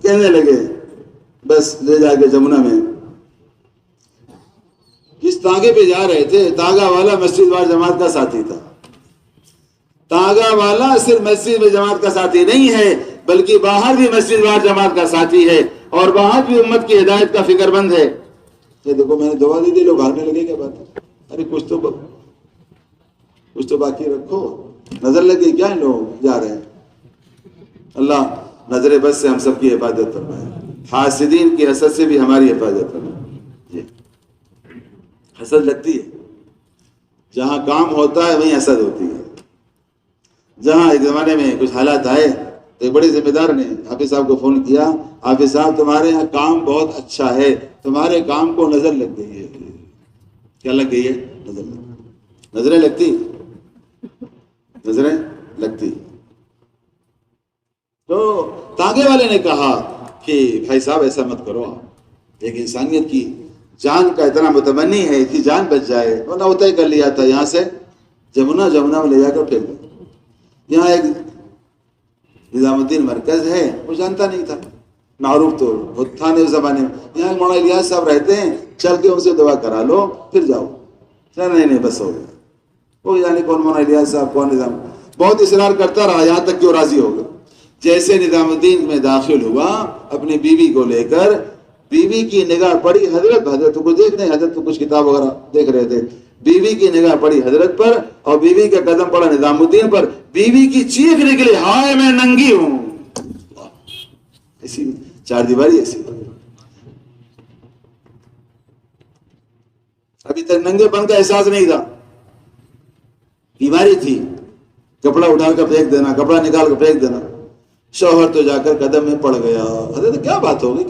کہنے لگے بس لے جا کے جمنا میں، جس تاغے پہ جا رہے تھے تاغا والا مسجد وار جماعت کا ساتھی تھا۔ تاغا والا صرف مسجد میں جماعت کا ساتھی نہیں ہے بلکہ باہر بھی مسجد وار جماعت کا ساتھی ہے، اور باہر بھی امت کی ہدایت کا فکر مند ہے۔ یہ دیکھو میں نے دعا دی تھی، لوگ بھاگنے لگے، کیا بات ہے؟ ارے کچھ تو باقی رکھو، نظر لگی کیا ان لوگ جا رہے ہیں؟ اللہ نظر بس سے ہم سب کی حفاظت فرمائے، حاسدین کی حسد سے بھی ہماری حفاظت فرمائے۔ حسد لگتی ہے، جہاں کام ہوتا ہے وہیں حسد ہوتی ہے. جہاں ایک زمانے میں کچھ حالات آئے تو ایک بڑے ذمہ دار نے حافظ صاحب کو فون کیا, حافظ صاحب تمہارے یہاں کام بہت اچھا ہے, تمہارے کام کو نظر لگ گئی ہے. کیا لگ گئی ہے؟ نظریں لگتی. تو تانگے والے نے کہا کہ بھائی صاحب ایسا مت کرو, آپ ایک انسانیت کی جان کا اتنا متمنی ہے, اس کی جان بچ جائے, ورنہ وہ طے کر لیا تھا یہاں سے جمنا میں لے جا کر پھینک دو. یہاں ایک نظام الدین مرکز ہے, وہ جانتا نہیں تھا, معروف تو وہ تھا نہیں اس زمانے میں. یہاں مولانا الیاس صاحب رہتے ہیں, چل کے ان سے دعا کرا لو پھر جاؤ. نہیں بس ہو گیا. وہ یعنی کون مولانا الیاس صاحب, کون نظام, بہت اصرار کرتا رہا یہاں تک کہ وہ راضی ہو گیا. جیسے نظام الدین میں داخل ہوا اپنی بیوی کو لے کر, بیوی کی نگاہ پڑی حضرت کو دیکھ نہیں, حضرت تو کچھ کتاب وغیرہ دیکھ رہے تھے, بیوی کی نگاہ پڑی حضرت پر اور بیوی کا قدم پڑا نظام الدین پر. بیوی کی چیخ نکلی, ہائے میں ننگی ہوں. ایسی چار دیواری ایسی. ابھی تک ننگے پن کا احساس نہیں تھا, بیماری تھی. کپڑا اٹھا کر پھینک دینا, کپڑا نکال کر پھینک دینا. شوہر تو جا کر قدم میں پڑ گیا. حضرت کیا بات ہوگی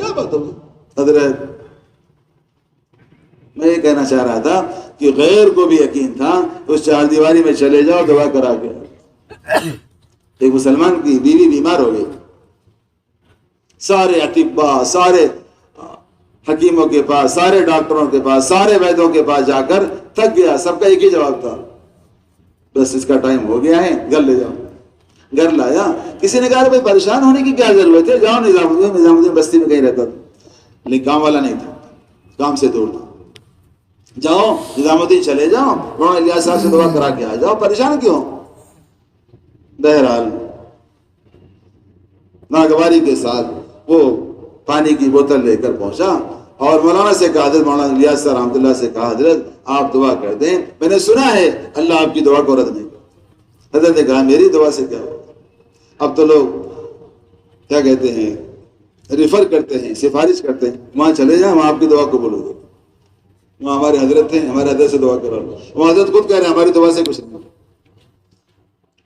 حضرت, میں یہ کہنا چاہ رہا تھا کہ غیر کو بھی یقین تھا, اس چار دیواری میں چلے جاؤ دعا کرا کے. ایک مسلمان کی بیوی بیمار ہو گئی, سارے اطباء, سارے حکیموں کے پاس, سارے ڈاکٹروں کے پاس, سارے ویدوں کے پاس جا کر تھک گیا. سب کا ایک ہی جواب تھا, بس اس کا ٹائم ہو گیا ہے, گھر لے جاؤ. گھر لایا. کسی نے کہا بھائی پریشان ہونے کی کیا ضرورت ہے, جاؤ نظام الدین بستی میں کہیں رہتا تھا, لیکن کام والا نہیں تھا, کام سے دور تھا. جاؤ نظام الدین چلے جاؤ, مولانا الیاس صاحب سے دعا کرا کے آ جاؤ, پریشان کیوں. بہرحال ناگواری کے ساتھ وہ پانی کی بوتل لے کر پہنچا اور مولانا سے کہا, حضرت مولانا الیاس صاحب رحمۃ اللہ سے کہا, حضرت آپ دعا کر دیں, میں نے سنا ہے اللہ آپ کی دعا کو رد نہیں کرتا. حضرت نے کہا میری دعا سے کیا ہوگا. اب تو لوگ کیا کہتے ہیں, ریفر کرتے ہیں, سفارش کرتے ہیں, وہاں چلے جائیں, وہاں آپ کی دعا قبول ہوگی. وہاں ہمارے حضرت ہیں, ہمارے حضرت سے دعا کرا لو. وہ حضرت خود کہہ رہے ہیں ہماری دعا سے کچھ نہیں.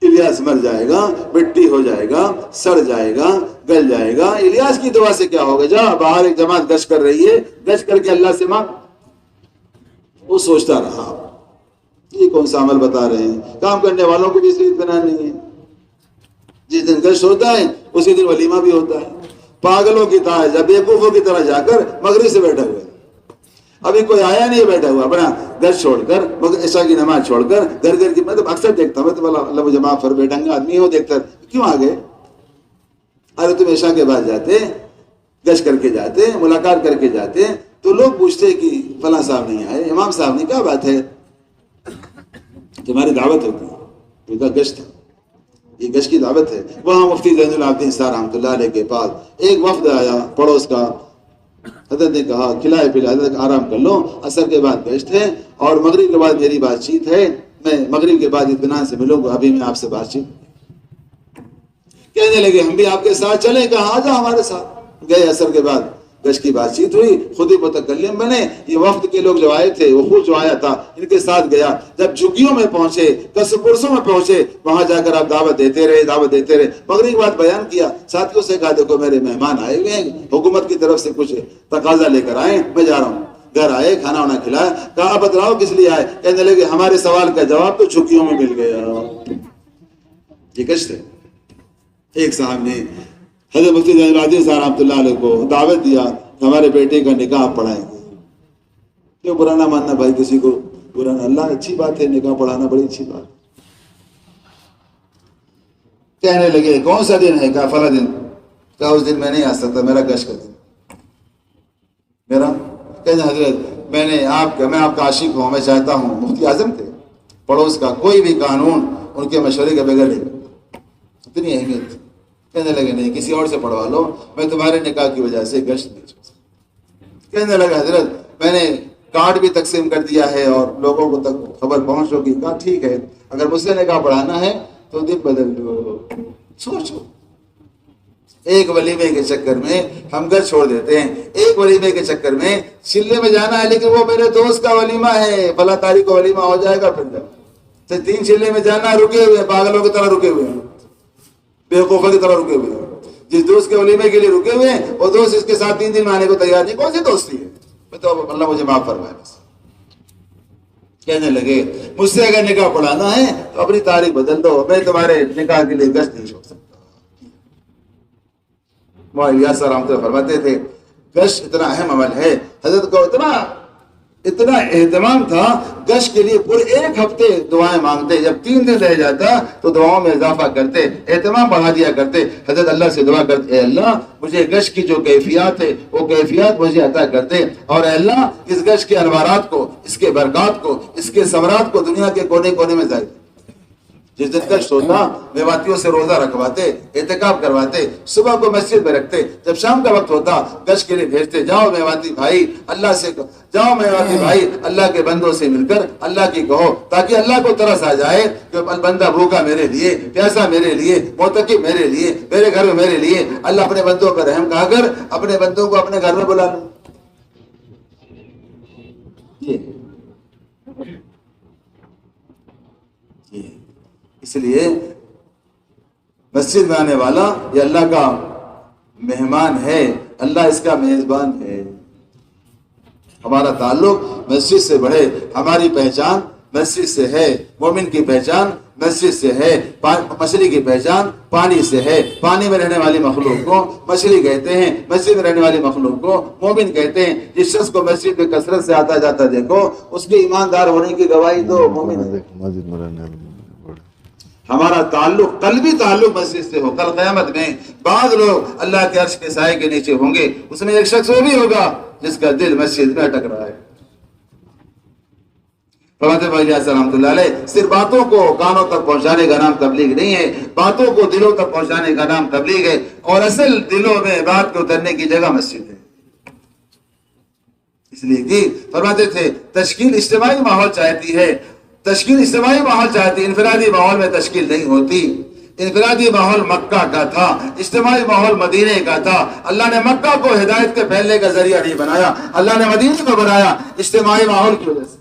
الیاس مر جائے گا, مٹی ہو جائے گا, سڑ جائے گا, گل جائے گا, الیاس کی دعا سے کیا ہوگا. جا باہر ایک جماعت گشت کر رہی ہے, گشت کر کے اللہ سے مانگ. وہ سوچتا رہا یہ کون سا عمل بتا رہے ہیں, کام کرنے والوں کو بھی اس لیے اطمینان نہیں ہے. جس دن گشت ہوتا ہے اسی دن ولیمہ بھی ہوتا ہے. پاگلوں کی طرح, جب بیوقوفوں کی طرح جا کر مغرب سے بیٹھا ہوا ہے. ابھی کوئی آیا نہیں, بیٹھا ہوا اپنا گھر چھوڑ کر, مگر عشاء کی نماز چھوڑ کر گھر کی, مطلب اکثر دیکھتا ہوں, تو اللہ مجھے معاف کر, بیٹھنگا آدمی ہو دیکھتا کیوں آ گئے. ارے تم عشاء کے بعد جاتے, گشت کر کے جاتے, ملاقات کر کے جاتے, تو لوگ پوچھتے کہ فلاں صاحب نہیں آئے, امام صاحب نہیں, کیا بات ہے. تمہاری دعوت ہوتی ہے, ان کا گشت ہے, یہ گشت کی دعوت ہے. وہاں مفتی زین العابدین صاحب رحمۃ اللہ علیہ کے پاس ایک وفد آیا پڑوس کا. حضرت نے کہا کھلائے پلائے, حضرت آرام کر لو, عصر کے بعد گشت ہے اور مغرب کے بعد میری بات چیت ہے, میں مغرب کے بعد اطمینان سے ملوں گا, ابھی میں آپ سے بات چیت. کہنے لگے ہم بھی آپ کے ساتھ چلیں, کہا آ جاؤ ہمارے ساتھ. گئے, عصر کے بعد گشت کی بات چیت ہوئی, خود ہی متکلم بنے. یہ وفد کے لوگ جو آئے تھے, وہ خود جو آیا تھا ان کے ساتھ گیا. جب جھگیوں میں پہنچے, کسپرسوں میں پہنچے, وہاں جا کر آپ دعوت دیتے رہے. مغرب کی بات بیان کیا, ساتھیوں سے کہا دیکھو میرے مہمان آئے ہوئے ہیں, حکومت کی طرف سے کچھ تقاضا لے کر آئے, میں جا رہا ہوں. گھر آئے, کھانا وانا کھلایا, کہا بتلاؤ کس لیے آئے. کہنے لگے ہمارے سوال کا جواب تو جھگیوں میں مل گیا. یہ گشت ہے. ایک صاحب نے حضرت مفتی زین العابدین صاحب رحمۃ اللہ علیہ کو دعوت دیا, ہمارے بیٹے کا نکاح پڑھائیں گے. کیوں برا نہ ماننا بھائی, کسی کو برا نہ, اللہ اچھی بات ہے, نکاح پڑھانا بڑی اچھی بات. کہنے لگے کون سا دن ہے, کہا فلاں دن. کہا اس دن میں نہیں آ سکتا, میرا گشت کا دن میرا. کہنے حضرت میں آپ کا عاشق ہوں, میں چاہتا ہوں. مفتی اعظم تھے, پڑوس کا کوئی بھی قانون ان کے مشورے کے بغیر نہیں, اتنی اہمیت. کہنے لگے نہیں, کسی اور سے پڑھوا لو, میں تمہارے نکاح کی وجہ سے گشت نہیں چھوڑ سکتا. کہنے لگا حضرت میں نے کارڈ بھی تقسیم کر دیا ہے اور لوگوں کو تک خبر پہنچ ہوگی. کہا ٹھیک ہے, اگر مجھ سے نکاح پڑھانا ہے تو دن بدل لو, سوچو. ایک ولیمے کے چکر میں ہم گھر چھوڑ دیتے ہیں، ایک ولیمے کے چکر میں چلے میں جانا ہے لیکن وہ میرے دوست کا ولیمہ ہے، فلاں تاریخ کو ولیمہ ہو جائے گا، پھر تو 3 چلے میں جانا رکے ہوئے ہیں، پاگلوں کی طرح رکے ہوئے ہیں، بیوقوفوں کی طرح رکے ہوئے ہیں۔ جس دوست کے ولیمے کے لیے رکے ہوئے ہیں وہ دوست اس کے ساتھ 3 دن میں آنے کو تیار نہیں، کون سی دوستی ہے؟ میں تو اللہ مجھے معاف فرمائے۔ بس کہنے لگے مجھ سے اگر نکاح پڑھانا ہے تو اپنی تاریخ بدل دو، میں تمہارے نکاح کے لیے گشت نہیں چھوڑ سکتا۔ الیاس رحمۃ اللہ فرماتے تھے گشت اتنا اہم عمل ہے، حضرت کو اتنا اہتمام تھا گشت کے لیے پورے 1 ہفتے دعائیں مانگتے، جب 3 دن رہ جاتا تو دعاؤں میں اضافہ کرتے، اہتمام بڑھا دیا کرتے، حضرت اللہ سے دعا کرتے اے اللہ مجھے گشت کی جو کیفیات ہے وہ کیفیات مجھے عطا کرتے، اور اے اللہ اس گشت کے انوارات کو، اس کے برکات کو، اس کے ثمرات کو دنیا کے کونے کونے میں ظاہر۔ جس دن گشت ہوتا میواتیوں سے روزہ رکھواتے، اعتکاف کرواتے، صبح کو مسجد میں رکھتے، جب شام کا وقت ہوتا گشت کے لیے بھیجتے، جاؤ میواتی بھائی اللہ سے جاؤ میواتی بھائی اللہ کے بندوں سے مل کر اللہ کی کہو، تاکہ اللہ کو ترس آ جائے کہ بندہ بھوکا میرے لیے، پیاسا میرے لیے، معتکف میرے لیے، میرے گھر میں میرے لیے، اللہ اپنے بندوں پر رحم کہا کر اپنے بندوں کو اپنے گھر میں بلا لو۔ اس لیے مسجد میں آنے والا یہ اللہ کا مہمان ہے، اللہ اس کا میزبان ہے۔ ہمارا تعلق مسجد سے بڑھے، ہماری پہچان مسجد سے ہے، مومن کی پہچان مسجد سے ہے، مچھلی کی پہچان پانی سے ہے، پانی میں رہنے والی مخلوق کو مچھلی کہتے ہیں، مسجد میں رہنے والی مخلوق کو مومن کہتے ہیں۔ جس شخص کو مسجد میں کثرت سے آتا جاتا دیکھو اس کے ایماندار ہونے کی گواہی تو مومن ہے۔ ہمارا تعلق قلبی تعلق مسجد سے ہو، کل قیامت میں بعض لوگ اللہ کے عرش کے سائے کے نیچے ہوں گے، اس میں ایک شخص وہ بھی ہوگا جس کا دل مسجد میں اٹک رہا ہے۔ فرماتے بھائی رحمۃ اللہ علیہ صرف باتوں کو کانوں تک پہنچانے کا نام تبلیغ نہیں ہے، باتوں کو دلوں تک پہنچانے کا نام تبلیغ ہے، اور اصل دلوں میں بات کو اترنے کی جگہ مسجد ہے۔ اس لیے کہ فرماتے تھے تشکیل اجتماعی ماحول چاہتی ہے، تشکیل اجتماعی ماحول چاہتی، انفرادی ماحول میں تشکیل نہیں ہوتی۔ انفرادی ماحول مکہ کا تھا، اجتماعی ماحول مدینے کا تھا۔ اللہ نے مکہ کو ہدایت کے پھیلنے کا ذریعہ نہیں بنایا، اللہ نے مدینے کو بنایا اجتماعی ماحول کی وجہ سے،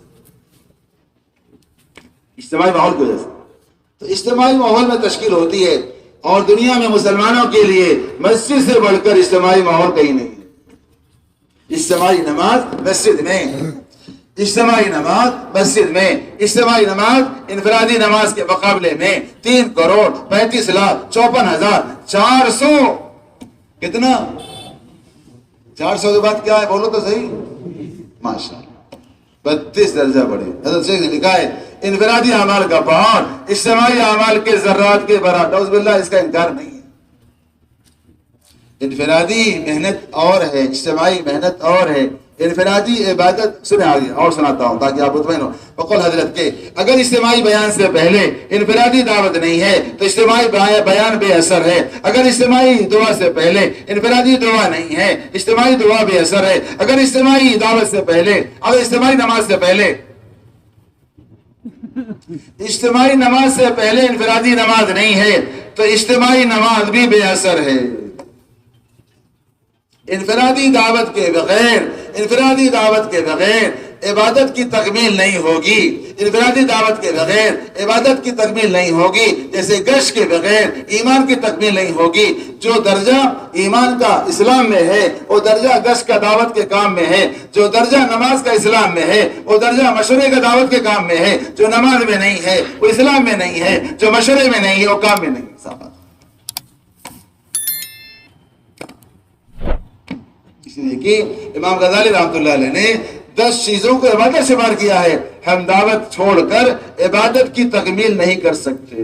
اجتماعی ماحول کی وجہ سے۔ تو اجتماعی ماحول میں تشکیل ہوتی ہے، اور دنیا میں مسلمانوں کے لیے مسجد سے بڑھ کر اجتماعی ماحول کہیں نہیں ہے۔ اجتماعی نماز مسجد میں، اجتماعی نماز مسجد میں، اجتماعی نماز انفرادی نماز کے مقابلے میں 3,35,54,400 کتنا 400 کے بعد کیا ہے بولو تو صحیح، ماشاءاللہ 32 درجہ بڑھے۔ حضرت شیخ نے لکھا ہے انفرادی اعمال کا پہاڑ اجتماعی اعمال کے ذرات کے برابر، نعوذ باللہ اس کا انکار نہیں ہے۔ انفرادی محنت اور ہے، اجتماعی محنت اور ہے۔ انفرادی عبادت سنے آگے اور سناتا ہوں تاکہ آپ مطمئن ہو۔ وقال حضرت کے اگر اجتماعی بیان سے پہلے انفرادی دعوت نہیں ہے تو اجتماعی بیان بے اثر ہے، اگر اجتماعی دعا سے پہلے انفرادی دعا نہیں ہے اجتماعی دعا بے اثر ہے، اگر اجتماعی دعوت سے پہلے، اگر اجتماعی نماز سے پہلے، اجتماعی نماز سے پہلے انفرادی نماز نہیں ہے تو اجتماعی نماز بھی بے اثر ہے۔ انفرادی دعوت کے بغیر، انفرادی دعوت کے بغیر عبادت کی تکمیل نہیں ہوگی، انفرادی دعوت کے بغیر عبادت کی تکمیل نہیں ہوگی، جیسے گشت کے بغیر ایمان کی تکمیل نہیں ہوگی۔ جو درجہ ایمان کا اسلام میں ہے وہ درجہ گشت کا دعوت کے کام میں ہے، جو درجہ نماز کا اسلام میں ہے وہ درجہ مشورے کا دعوت کے کام میں ہے، جو نماز میں نہیں ہے وہ اسلام میں نہیں ہے، جو مشورے میں نہیں ہے وہ کام میں نہیں ہے۔ اس لیے کہ امام غزالی رحمۃ اللہ علیہ نے 10 چیزوں کو عبادت سے شمار کیا ہے، ہم دعوت چھوڑ کر عبادت کی تکمیل نہیں کر سکتے۔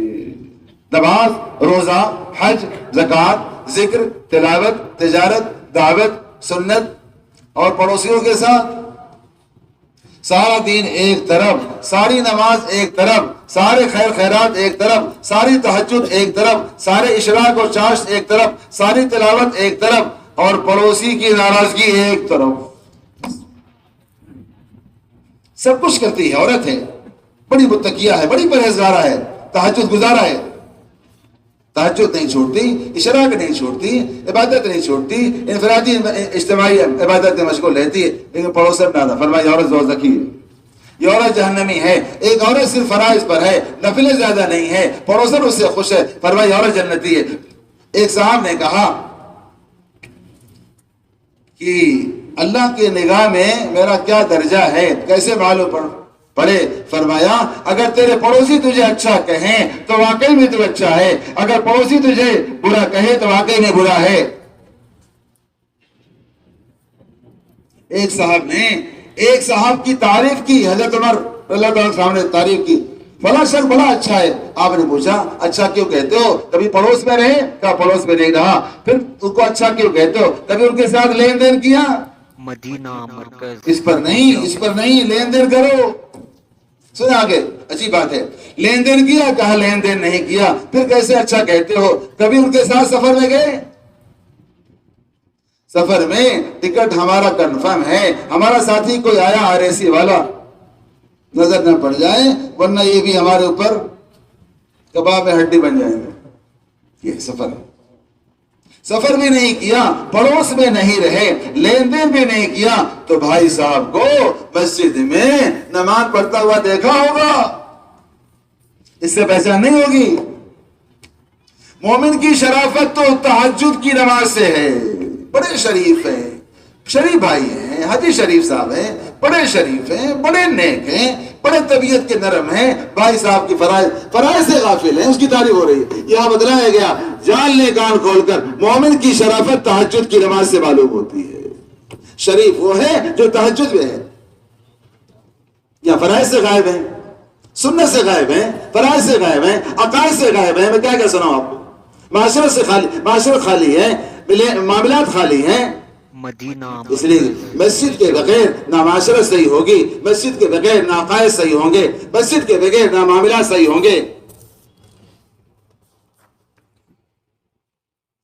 نماز، روزہ، حج، زکوٰۃ، ذکر، تلاوت، تجارت، دعوت، سنت اور پڑوسیوں کے ساتھ سارا دین ایک طرف، ساری نماز ایک طرف، سارے خیر خیرات ایک طرف، ساری تہجد ایک طرف، سارے اشراق اور چاشت ایک طرف، ساری تلاوت ایک طرف اور پڑوسی کی ناراضگی ایک طرف۔ سب کچھ کرتی ہے، عورت ہے، بڑی متقیہ ہے، بڑی پرہیزگارہ ہے، تہجد گزارہ ہے، تہجد نہیں چھوڑتی، اشراق نہیں چھوڑتی، عبادت نہیں چھوڑتی، انفرادی اجتماعی عبادت میں مشغول رہتی ہے، لیکن پڑوسن نہ تھا فرمایا عورت دوزخی ہے، یہ عورت جہنمی ہے۔ ایک عورت صرف فرائض پر ہے، نفلیں زیادہ نہیں ہے، پڑوسن اس سے خوش ہے، فرمایا عورت جنتی ہے۔ ایک صاحب نے کہا کہ اللہ کی نگاہ میں میرا کیا درجہ ہے، کیسے معلوم پڑے؟ فرمایا اگر تیرے پڑوسی تجھے اچھا کہیں تو واقعی میں تو اچھا ہے، اگر پڑوسی تجھے برا کہے تو واقعی میں برا ہے۔ ایک صاحب کی تعریف کی، حضرت عمر اللہ تعالیٰ کے سامنے تعریف کی، فلاں شخص بڑا اچھا ہے۔ آپ نے پوچھا اچھا کیوں کہتے ہو؟ کبھی پڑوس میں رہے؟ کہا پڑوس میں نہیں رہا۔ پھر ان کو اچھا کیوں کہتے ہو؟ کبھی ان کے ساتھ لین دین کیا؟ مدینہ مرکز۔ اس پر نہیں، لین دین کرو۔ سنا آگے، اچھی بات ہے، لین دین کیا؟ کہا لین دین نہیں کیا۔ پھر کیسے اچھا کہتے ہو؟ کبھی ان کے ساتھ سفر میں گئے؟ سفر میں ٹکٹ ہمارا کنفرم ہے، ہمارا ساتھی کوئی آیا RAC والا نظر نہ پڑ جائے، ورنہ یہ بھی ہمارے اوپر کباب میں ہڈی بن جائیں گے۔ یہ سفر بھی نہیں کیا، پڑوس میں نہیں رہے، لین دین بھی نہیں کیا، تو بھائی صاحب کو مسجد میں نماز پڑھتا ہوا دیکھا ہوگا، اس سے پہچان نہیں ہوگی۔ مومن کی شرافت تو تہجد کی نماز سے ہے۔ بڑے شریف ہیں، شریف بھائی ہیں، حاجی شریف صاحب ہیں، بڑے شریف ہیں، بڑے نیک ہیں، بڑے طبیعت کے نرم ہیں، بھائی صاحب کی فرائض سے غافل ہیں، اس کی تعریف ہو رہی ہے۔ یہاں بتلایا گیا جان لے کان کھول کر، مومن کی شرافت تہجد کی نماز سے معلوم ہوتی ہے۔ شریف وہ ہے جو تہجد میں ہے، یا فرائض سے غائب ہیں، سنت سے غائب ہیں، فرائض سے غائب ہیں، عقائد سے غائب ہیں۔ میں کیا سناؤں آپ کو؟ معاشرت خالی ہے، معاملات خالی ہیں۔ مدینہ اس لیے مسجد کے بغیر نہ معاشرت صحیح ہوگی، مسجد کے بغیر نہ عقائد صحیح ہوں گے، مسجد کے بغیر نہ معاملات صحیح ہوں گے۔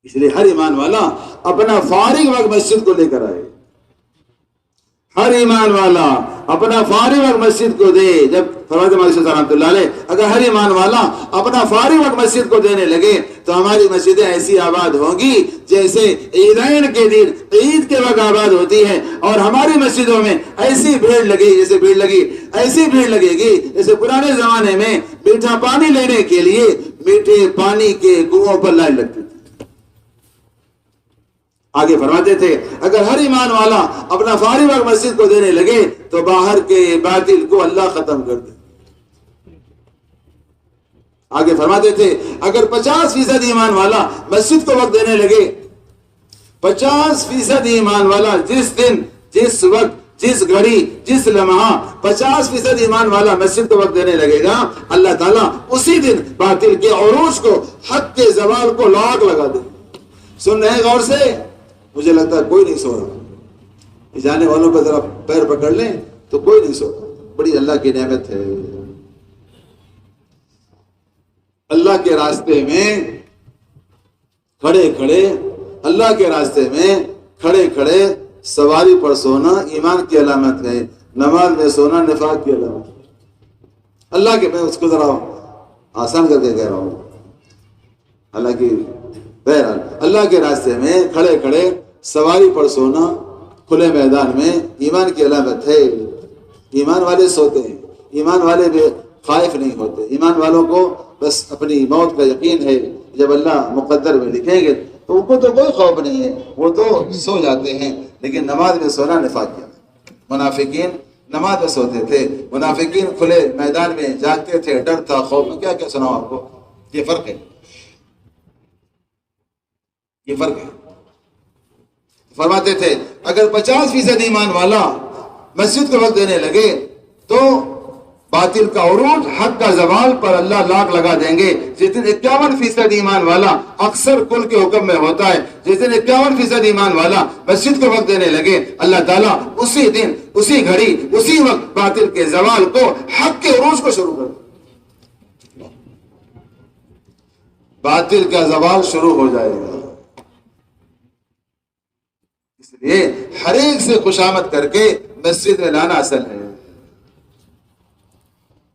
اس لیے ہر ایمان والا اپنا فارغ وقت مسجد کو لے کر آئے، ہر ایمان والا اپنا فارغ وقت مسجد کو دے۔ جب فرماتے ہیں رحمۃ اللہ علیہ اگر ہر ایمان والا اپنا فارغ وقت مسجد کو دینے لگے تو ہماری مسجدیں ایسی آباد ہوں گی جیسے عیدین کے دن عید کے وقت آباد ہوتی ہے، اور ہماری مسجدوں میں ایسی بھیڑ لگے گی جیسے پرانے زمانے میں میٹھا پانی لینے کے لیے میٹھے پانی کے کنووں پر لائن لگتی تھی۔ آگے فرماتے تھے اگر ہر ایمان والا اپنا فارغ وقت مسجد کو دینے لگے تو باہر کے باطل کو اللہ ختم کر دے۔ آگے فرماتے تھے اگر 50% ایمان والا مسجد کو وقت دینے لگے، 50% ایمان والا جس دن، جس وقت، جس گھڑی، جس لمحہ 50% ایمان والا مسجد کو وقت دینے لگے گا، اللہ تعالیٰ اسی دن باطل کے عروج کو، حق کے زوال کو لاگ لگا دے۔ سن رہے ہیں غور سے؟ مجھے لگتا ہے کوئی نہیں سو رہا، جانے والوں پہ ذرا پیر پکڑ لیں تو کوئی نہیں سو رہا۔ بڑی اللہ کی نعمت ہے۔ اللہ کے راستے میں کھڑے کھڑے سواری پر سونا ایمان کی علامت ہے، نماز میں سونا نفاق کی علامت ہے۔ اللہ کے، میں اس کو ذرا آسان کر کے کہہ رہا ہوں، حالانکہ بہرحال اللہ کے راستے میں کھڑے کھڑے سواری پر سونا کھلے میدان میں ایمان کی علامت ہے۔ ایمان والے سوتے ہیں، ایمان والے بھی خائف نہیں ہوتے، ایمان والوں کو بس اپنی موت کا یقین ہے، جب اللہ مقدر میں لکھیں گے تو ان کو تو کوئی خوف نہیں ہے، وہ تو سو جاتے ہیں۔ لیکن نماز میں سونا نفاق کیا، منافقین نماز میں سوتے تھے، منافقین کھلے میدان میں جاگتے تھے، ڈر تھا، خوف، کیا کیا سناؤں آپ کو، یہ فرق ہے، یہ فرق ہے۔ فرماتے تھے اگر 50% ایمان والا مسجد کو وقت دینے لگے تو باطل کا عروج، حق کا زوال پر اللہ لاگ لگا دیں گے۔ جس دن 51% ایمان والا اکثر کل کے حکم میں ہوتا ہے، جس دن 51% ایمان والا مسجد کو وقت دینے لگے، اللہ تعالیٰ اسی دن، اسی گھڑی، اسی وقت باطل کے زوال کو، حق کے عروج کو شروع کر دیں، باطل کا زوال شروع ہو جائے گا۔ اس لیے ہر ایک سے خوشامد کر کے مسجد میں لانا اصل ہے،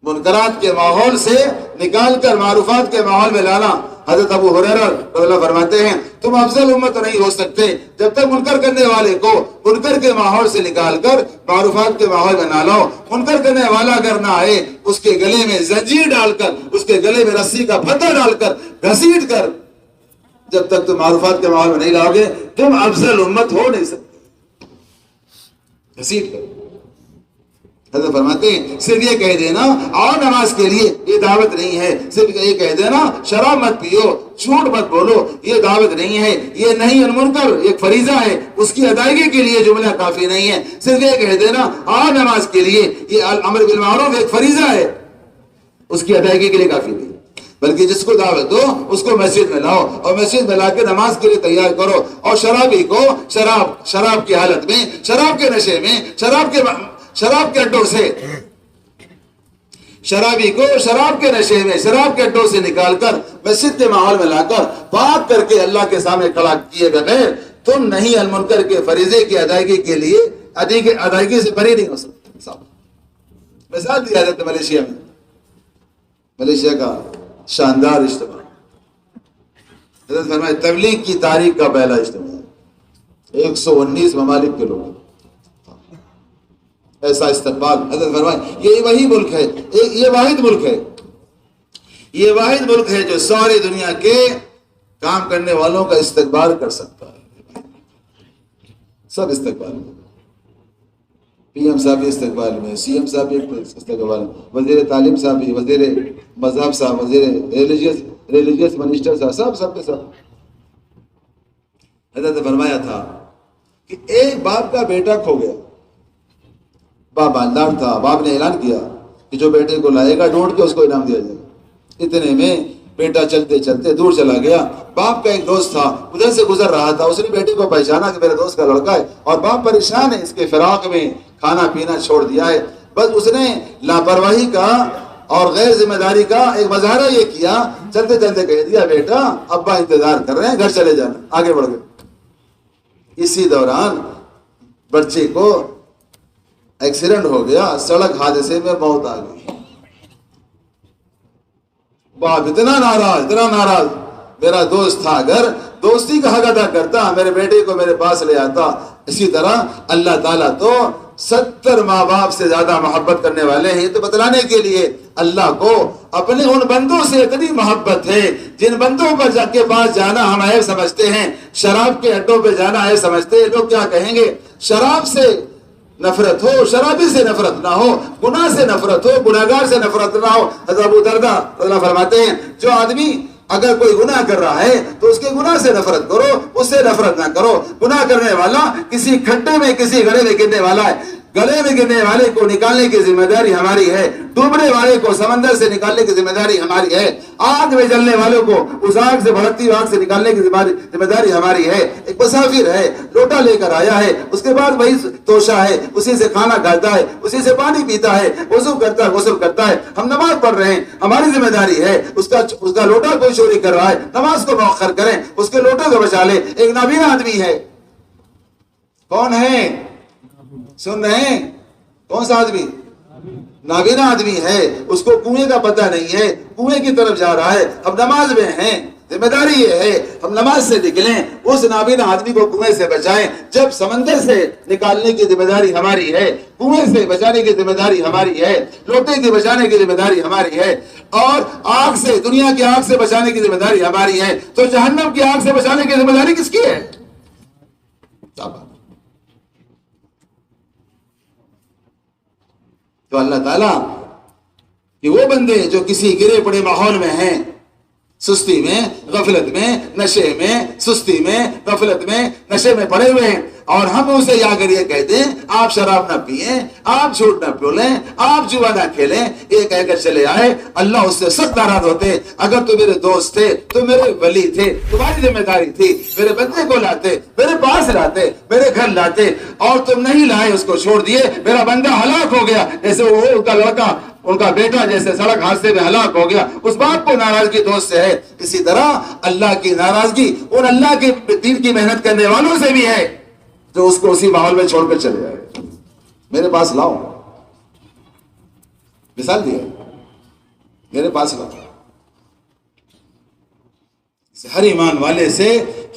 منکرات کے ماحول سے نکال کر معروفات کے ماحول میں لانا حضرت ابو ہریرہ رضی اللہ فرماتے ہیں تم افضل امت نہیں ہو سکتے جب تک منکر کرنے والے کو منکر کے ماحول سے نکال کر معروفات کے ماحول میں نہ لاؤ. منکر کرنے والا اگر نہ آئے اس کے گلے میں زنجیر ڈال کر, اس کے گلے میں رسی کا پھندا ڈال کر, گھسیٹ کر, جب تک تم معروفات کے ماحول میں نہیں لاؤ گے تم افضل امت ہو نہیں سکتے. گھسیٹ کر. حضرت فرماتے ہیں صرف یہ کہہ دینا آؤ نماز کے لیے, یہ دعوت نہیں ہے. صرف یہ کہہ دینا شراب مت پیو, جھوٹ مت بولو, یہ دعوت نہیں ہے. یہ نہیں المنکر ایک فریضہ ہے, اس کی ادائیگی کے لیے جملہ کافی نہیں ہے. صرف یہ کہہ دینا آؤ نماز کے لیے, یہ امر بالمعروف ایک فریضہ ہے, اس کی ادائیگی کے لیے کافی نہیں. بلکہ جس کو دعوت دو اس کو مسجد میں لاؤ اور مسجد میں لا کے نماز کے لیے تیار کرو. اور شرابی کو شراب کی حالت میں, شراب کے نشے میں, شراب کے اڈوں سے, شرابی کو شراب کے نشے میں, شراب کے اڈوں سے نکال کر مسجد کے ماحول میں لا کر پاک کر کے اللہ کے سامنے کھڑا کیے بغیر تم نہیں المنکر کے فریضے کی ادائیگی کے لیے ادائیگی سے بری نہیں ہو سکتے. مثال دیا جاتا ہے ملیشیا کا شاندار اجتماع. حضرت فرمائے تبلیغ کی تاریخ کا پہلا اجتماع, 119 ممالک کے لوگ, ایسا استقبال. حضرت فرمائے یہ وہی ملک ہے, یہ واحد ملک ہے, یہ واحد ملک ہے جو ساری دنیا کے کام کرنے والوں کا استقبال کر سکتا ہے. سب استقبال میں, پی ایم صاحب بھی استقبال میں, سی ایم صاحب بھی استقبال میں, وزیر تعلیم صاحب بھی, وزیر مذہب صاحب, وزیر ریلیجیس منسٹر صاحب, سب کے سب. حضرت نے فرمایا تھا کہ ایک باپ کا بیٹا کھو گیا. باپ مالدار تھا, باپ نے اعلان کیا کہ جو بیٹے کو لائے گا ڈھونڈ کے اس کو انعام دیا جائے گا. اتنے میں بیٹا چلتے چلتے دور چلا گیا. باپ کا ایک دوست تھا, ادھر سے گزر رہا تھا, اس نے بیٹے کو پہچانا کہ میرے دوست کا لڑکا ہے, اور باپ پریشان ہے, اس کے فراق میں کھانا پینا چھوڑ دیا ہے. بس اس نے لاپرواہی کا اور غیر ذمہ داری کا ایک مظاہرہ یہ کیا, چلتے چلتے کہہ دیا بیٹا ابا انتظار کر رہے ہیں, گھر چلے جانا. آگے بڑھ گئے. اسی دوران بچے کو ایکسیڈنٹ ہو گیا, سڑک حادثے میں موت آ گئی. باپ اتنا ناراض, میرا دوست تھا, اگر دوستی کا حق ادا کرتا میرے بیٹے کو میرے پاس لے آتا. اسی طرح اللہ تعالیٰ تو 70 ماں باپ سے زیادہ محبت کرنے والے ہیں. تو بتلانے کے لیے اللہ کو اپنے ان بندوں سے اتنی محبت ہے جن بندوں پر کے پاس جانا ہم عیب سمجھتے ہیں, شراب کے اڈوں پہ جانا عیب سمجھتے ہیں. لوگ کیا کہیں گے, شراب سے نفرت ہو, شرابی سے نفرت نہ ہو, گناہ سے نفرت ہو, گناہگار سے نفرت نہ ہو. حضرت ابو درداء اللہ فرماتے ہیں جو آدمی اگر کوئی گناہ کر رہا ہے تو اس کے گناہ سے نفرت کرو, اس سے نفرت نہ کرو. گناہ کرنے والا کسی کھڈے میں کسی گڑھے میں گرنے والا ہے, گلے میں گرنے والے کو نکالنے کی ذمہ داری ہماری ہے, ڈوبنے والے کو سمندر سے نکالنے کی ذمہ داری ہماری ہے, آگ میں جلنے والوں کو اس آگ سے بھڑکتی آگ سے نکالنے کی ذمہ داری ہماری ہے. ایک مسافر ہے, لوٹا لے کر آیا ہے, اس کے بعد وہی توشا ہے, اسی سے کھانا کھاتا ہے, اسی سے پانی پیتا ہے, وضو کرتا ہے, غسل کرتا ہے. ہم نماز پڑھ رہے ہیں, ہماری ذمہ داری ہے اس کا لوٹا کوئی چوری کر رہا ہے, نماز کو مؤخر کریں, اس کے لوٹے کو بچا لیں. ایک نابینا آدمی ہے, کون ہے, سن رہے ہیں, کون سا آدمی, نابینا آدمی ہے, اس کو کنویں کا پتہ نہیں ہے, کنویں کی طرف جا رہا ہے. ہم نماز میں ہیں, ذمہ داری یہ ہے ہم نماز سے نکلیں, اس نابینا آدمی کو کنویں سے بچائیں. جب سمندر سے نکالنے کی ذمہ داری ہماری ہے, کنویں سے بچانے کی ذمہ داری ہماری ہے, لوٹے کی بچانے کی ذمہ داری ہماری ہے, اور آگ سے, دنیا کی آگ سے بچانے کی ذمہ داری ہماری ہے, تو جہنم کی آگ سے بچانے کی ذمہ داری کس کی ہے؟ تو اللہ تعالیٰ کہ وہ بندے جو کسی گرے پڑے ماحول میں ہیں, سستی میں, غفلت میں, نشے میں, سستی میں, غفلت میں, نشے میں پڑے ہوئے ہیں, اور ہم اسے یا اگر یہ کہتے ہیں آپ شراب نہ پیئیں, آپ جھوٹ نہ بولیں, آپ جوا نہ کھیلیں, یہ کہہ کر چلے آئے, اللہ اس سے سخت ناراض ہوتے. اگر تو میرے دوست تھے, تو میرے ولی تھے, تمہاری ذمہ داری تھی میرے بندے کو لاتے, میرے پاس لاتے, میرے گھر لاتے, اور تم نہیں لائے, اس کو چھوڑ دیے, میرا بندہ ہلاک ہو گیا. جیسے وہ ان کا لڑکا, ان کا بیٹا جیسے سڑک حادثے میں ہلاک ہو گیا, اس باپ کو ناراضگی دوست سے ہے, اسی طرح اللہ کی ناراضگی ان اللہ کے دین کی محنت کرنے والوں سے بھی ہے جو اس کو اسی ماحول میں چھوڑ کر چلے جائے. میرے پاس لاؤ, مثال دیا, میرے پاس لاؤ. ہر ایمان والے سے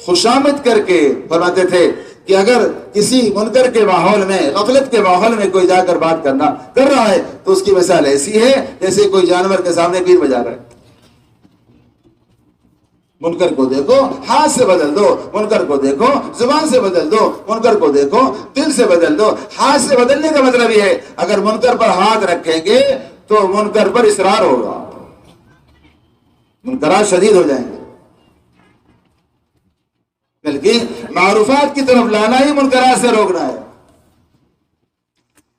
خوشامد کر کے فرماتے تھے کہ اگر کسی منکر کے ماحول میں، غفلت کے ماحول میں کوئی جا کر بات کر رہا ہے تو اس کی مثال ایسی ہے جیسے کوئی جانور کے سامنے پیر بجا رہا ہے۔ منکر کو دیکھو ہاتھ سے بدل دو، منکر کو دیکھو زبان سے بدل دو، منکر کو دیکھو دل سے بدل دو۔ ہاتھ سے بدلنے کا مطلب یہ ہے اگر منکر پر ہاتھ رکھیں گے تو منکر پر اصرار ہوگا، منکرات شدید ہو جائیں گے۔ بلکہ معروفات کی طرف لانا ہی منکرات سے روکنا ہے،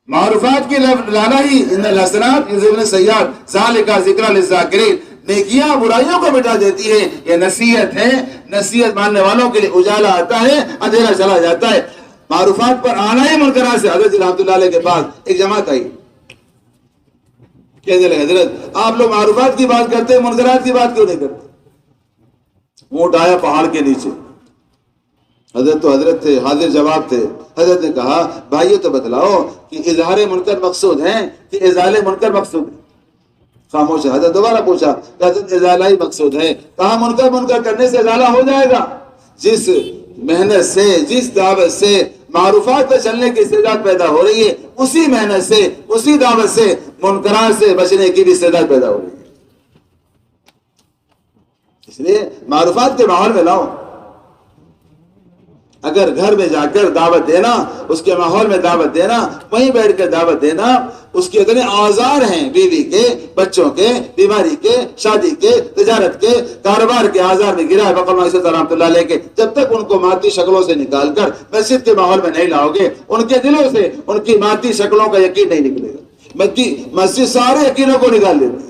معروفات کی لانا ہی ان الحسنات یذهبن السیئات ذالک ذکری للذاکرین، نیکیاں برائیوں کو مٹا دیتی ہے۔ یہ نصیحت ہے، نصیحت ماننے والوں کے لیے اجالا آتا ہے، اندھیرا چلا جاتا ہے۔ معروفات پر آنا ہی منکرات سے۔ حضرت رحمۃ اللہ علیہ کے پاس ایک جماعت آئی، کہنے لگے حضرت آپ لوگ معروفات کی بات کرتے ہیں، منکرات کی بات کیوں نہیں کرتے؟ اونٹ آیا پہاڑ کے نیچے، حضرت تو حضرت تھے، حاضر جواب تھے۔ حضرت نے کہا بھائیو تو بتلاؤ کہ اظہار منکر مقصود ہیں کہ ازالہ منکر مقصود ہے؟ خاموش ہے۔ حضرت دوبارہ پوچھا کہ حضرت ازالہ ہی مقصود ہے؟ کہا منکر کرنے سے ازالہ ہو جائے گا۔ جس محنت سے، جس دعوت سے معروفات پر چلنے کی استعداد پیدا ہو رہی ہے، اسی محنت سے، اسی دعوت سے منکرات سے بچنے کی بھی استعداد پیدا ہو رہی ہے۔ اس لیے معروفات کے ماحول میں لاؤ۔ اگر گھر میں جا کر دعوت دینا، اس کے ماحول میں دعوت دینا، وہیں بیٹھ کر دعوت دینا، اس کے اتنے آزار ہیں، بیوی کے، بچوں کے، بیماری کے، شادی کے، تجارت کے، کاروبار کے آزار میں گرا ہے بقول معیشت رحمۃ اللہ علیہ کے۔ جب تک ان کو مادی شکلوں سے نکال کر مسجد کے ماحول میں نہیں لاؤ گے، ان کے دلوں سے ان کی مادی شکلوں کا یقین نہیں نکلے گا۔ مسجد سارے یقینوں کو نکال دیتی ہے۔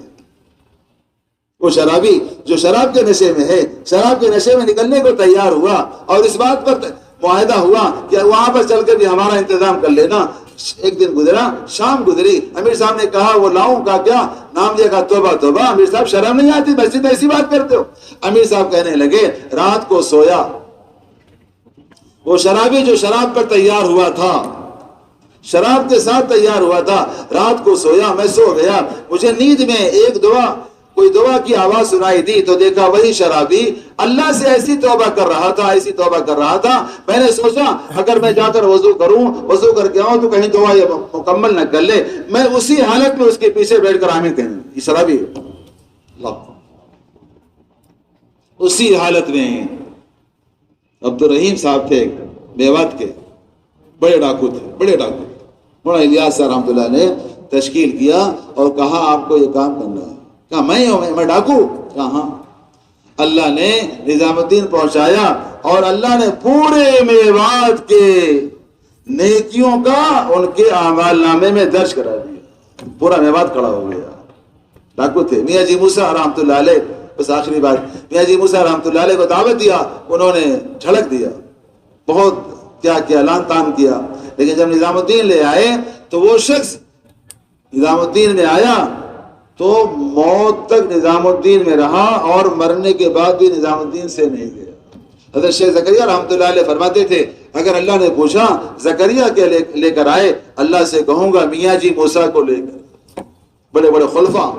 وہ شرابی جو شراب کے نشے میں ہے، شراب کے نشے میں نکلنے کو تیار ہوا اور اس بات پر معاہدہ ہوا کہ وہاں پر چل کے بھی ہمارا انتظام کر لینا۔ ایک دن گزرا، شام گزری، امیر صاحب نے کہا وہ لاؤں کا کیا؟ نام دیا کہا توبہ توبہ، امیر صاحب شرم نہیں آتی مسجد میں ایسی بات کرتے ہو؟ امیر صاحب کہنے لگے رات کو سویا، وہ شرابی جو شراب پر تیار ہوا تھا، شراب کے ساتھ تیار ہوا تھا، رات کو سویا، میں سو گیا، مجھے نیند میں ایک کوئی دعا کی آواز سنائی دی تو دیکھا وہی شرابی اللہ سے ایسی توبہ کر رہا تھا، ایسی توبہ کر رہا تھا۔ میں نے سوچا اگر میں جا کر وضو کروں، وضو کر کے آؤں تو کہیں دعا یہ مکمل نہ کر لے، میں اسی حالت میں اس کے پیچھے بیٹھ کر آمین کہوں۔ یہ شرابی اللہ اسی حالت میں عبد الرحیم صاحب تھے میوات کے، بڑے ڈاکو تھے، مولانا الیاس صاحب رحمۃ اللہ نے تشکیل کیا اور کہا آپ کو یہ کام کرنا ہے۔ کہا میں ڈاکو؟ کہا اللہ نے نظام الدین پہنچایا اور اللہ نے پورے میوات کے نیکیوں کا ان کے اعمال نامے میں درج کرا دیا، پورا میوات کھڑا ہو گیا۔ ڈاکو تھے میاں جی موسیٰ رحمۃ اللہ علیہ۔ بس آخری بات، میاں جی موسیٰ رحمۃ اللہ علیہ کو دعوت دیا، انہوں نے جھڑک دیا، بہت کیا لان تان کیا، لیکن جب نظام الدین لے آئے تو وہ شخص نظام الدین میں آیا تو موت تک نظام الدین میں رہا اور مرنے کے بعد بھی نظام الدین سے نہیں گیا۔ حضرت شیخ زکریا رحمۃ اللہ علیہ فرماتے تھے اگر اللہ نے پوچھا زکریا کے لے کر آئے، اللہ سے کہوں گا میاں جی موسیٰ کو لے کر۔ بڑے بڑے خلفاء،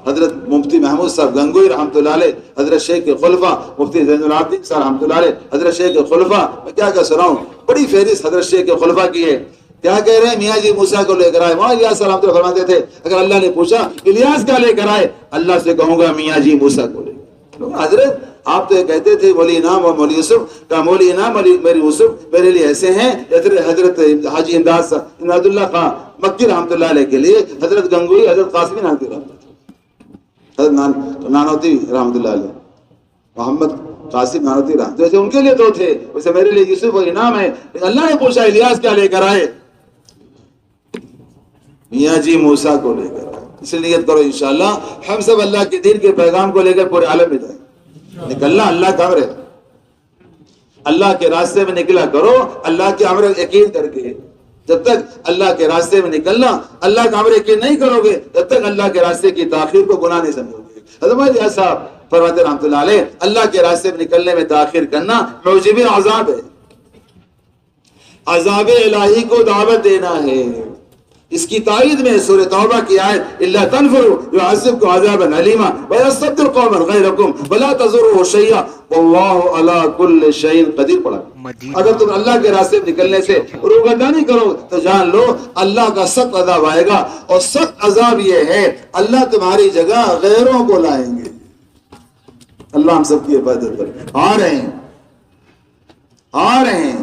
حضرت مفتی محمود صاحب گنگوئی رحمۃ اللہ علیہ، حضرت شیخ کے خلفاء مفتی زین العابدین صاحب رحمۃ اللہ علیہ، حضرت شیخ کے خلفاء، میں کیا سناؤں، بڑی فہرست حضرت شیخ کے خلفاء کی ہے۔ کیا کہہ رہے ہیں؟ میاں جی موسیٰ کو لے کر آئے۔ وہاں الیاس رحمۃ اللہ فرماتے تھے اگر اللہ نے پوچھا الیاس کا لے کر آئے، اللہ سے کہوں گا میاں جی موسیٰ کو لے کر۔ حضرت آپ تو یہ کہتے تھے مولی انعام اور مولی یوسف کا، مولی انعام میری یوسف میرے لیے ایسے ہیں، حضرت حاجی امداد اللہ خان مکی رحمۃ اللہ علیہ کے لیے حضرت گنگوئی، حضرت قاسمی نانوتوی رحمۃ اللہ، حضرت نانوتوی رحمۃ اللہ علیہ، محمد قاسم نانوتوی رحمۃ اللہ، جیسے ان کے لیے دو تھے ویسے میرے لیے یوسف اور انعام ہے۔ اللہ نے پوچھا الیاس کیا لے کر آئے، میاں جی موسیٰ کو لے کر۔ اس لیے نیت کرو انشاءاللہ ہم سب اللہ کے دین کے پیغام کو لے کر پورے عالم میں جائیں۔ نکلنا اللہ کا امر ہے، اللہ کے راستے میں نکلا کرو، اللہ کے امر یقین کر کے۔ جب تک اللہ کے راستے میں نکلنا اللہ کا امر یقین نہیں کرو گے، جب تک اللہ کے راستے کی تاخیر کو گناہ نہیں سمجھو گے۔ حضرت الیاس صاحب فرماتے رحمۃ اللہ علیہ اللہ کے راستے میں نکلنے میں تاخیر کرنا موجب عذاب ہے، عذاب الہی کو دعوت دینا ہے۔ اس کی تائید میں سورہ توبہ کی آیت الا تنفروا يعذبكم عذابا اليما ويستبدل قوما غيركم ولا تضروه شيئا والله على كل شيء قدیر پڑھا. اگر تم اللہ کے راستے نکلنے سے روگردانی کرو تو جان لو اللہ کا سخت عذاب آئے گا، اور سخت عذاب یہ ہے اللہ تمہاری جگہ غیروں کو لائیں گے. اللہ ہم سب کی حفاظت کرے. آ رہے ہیں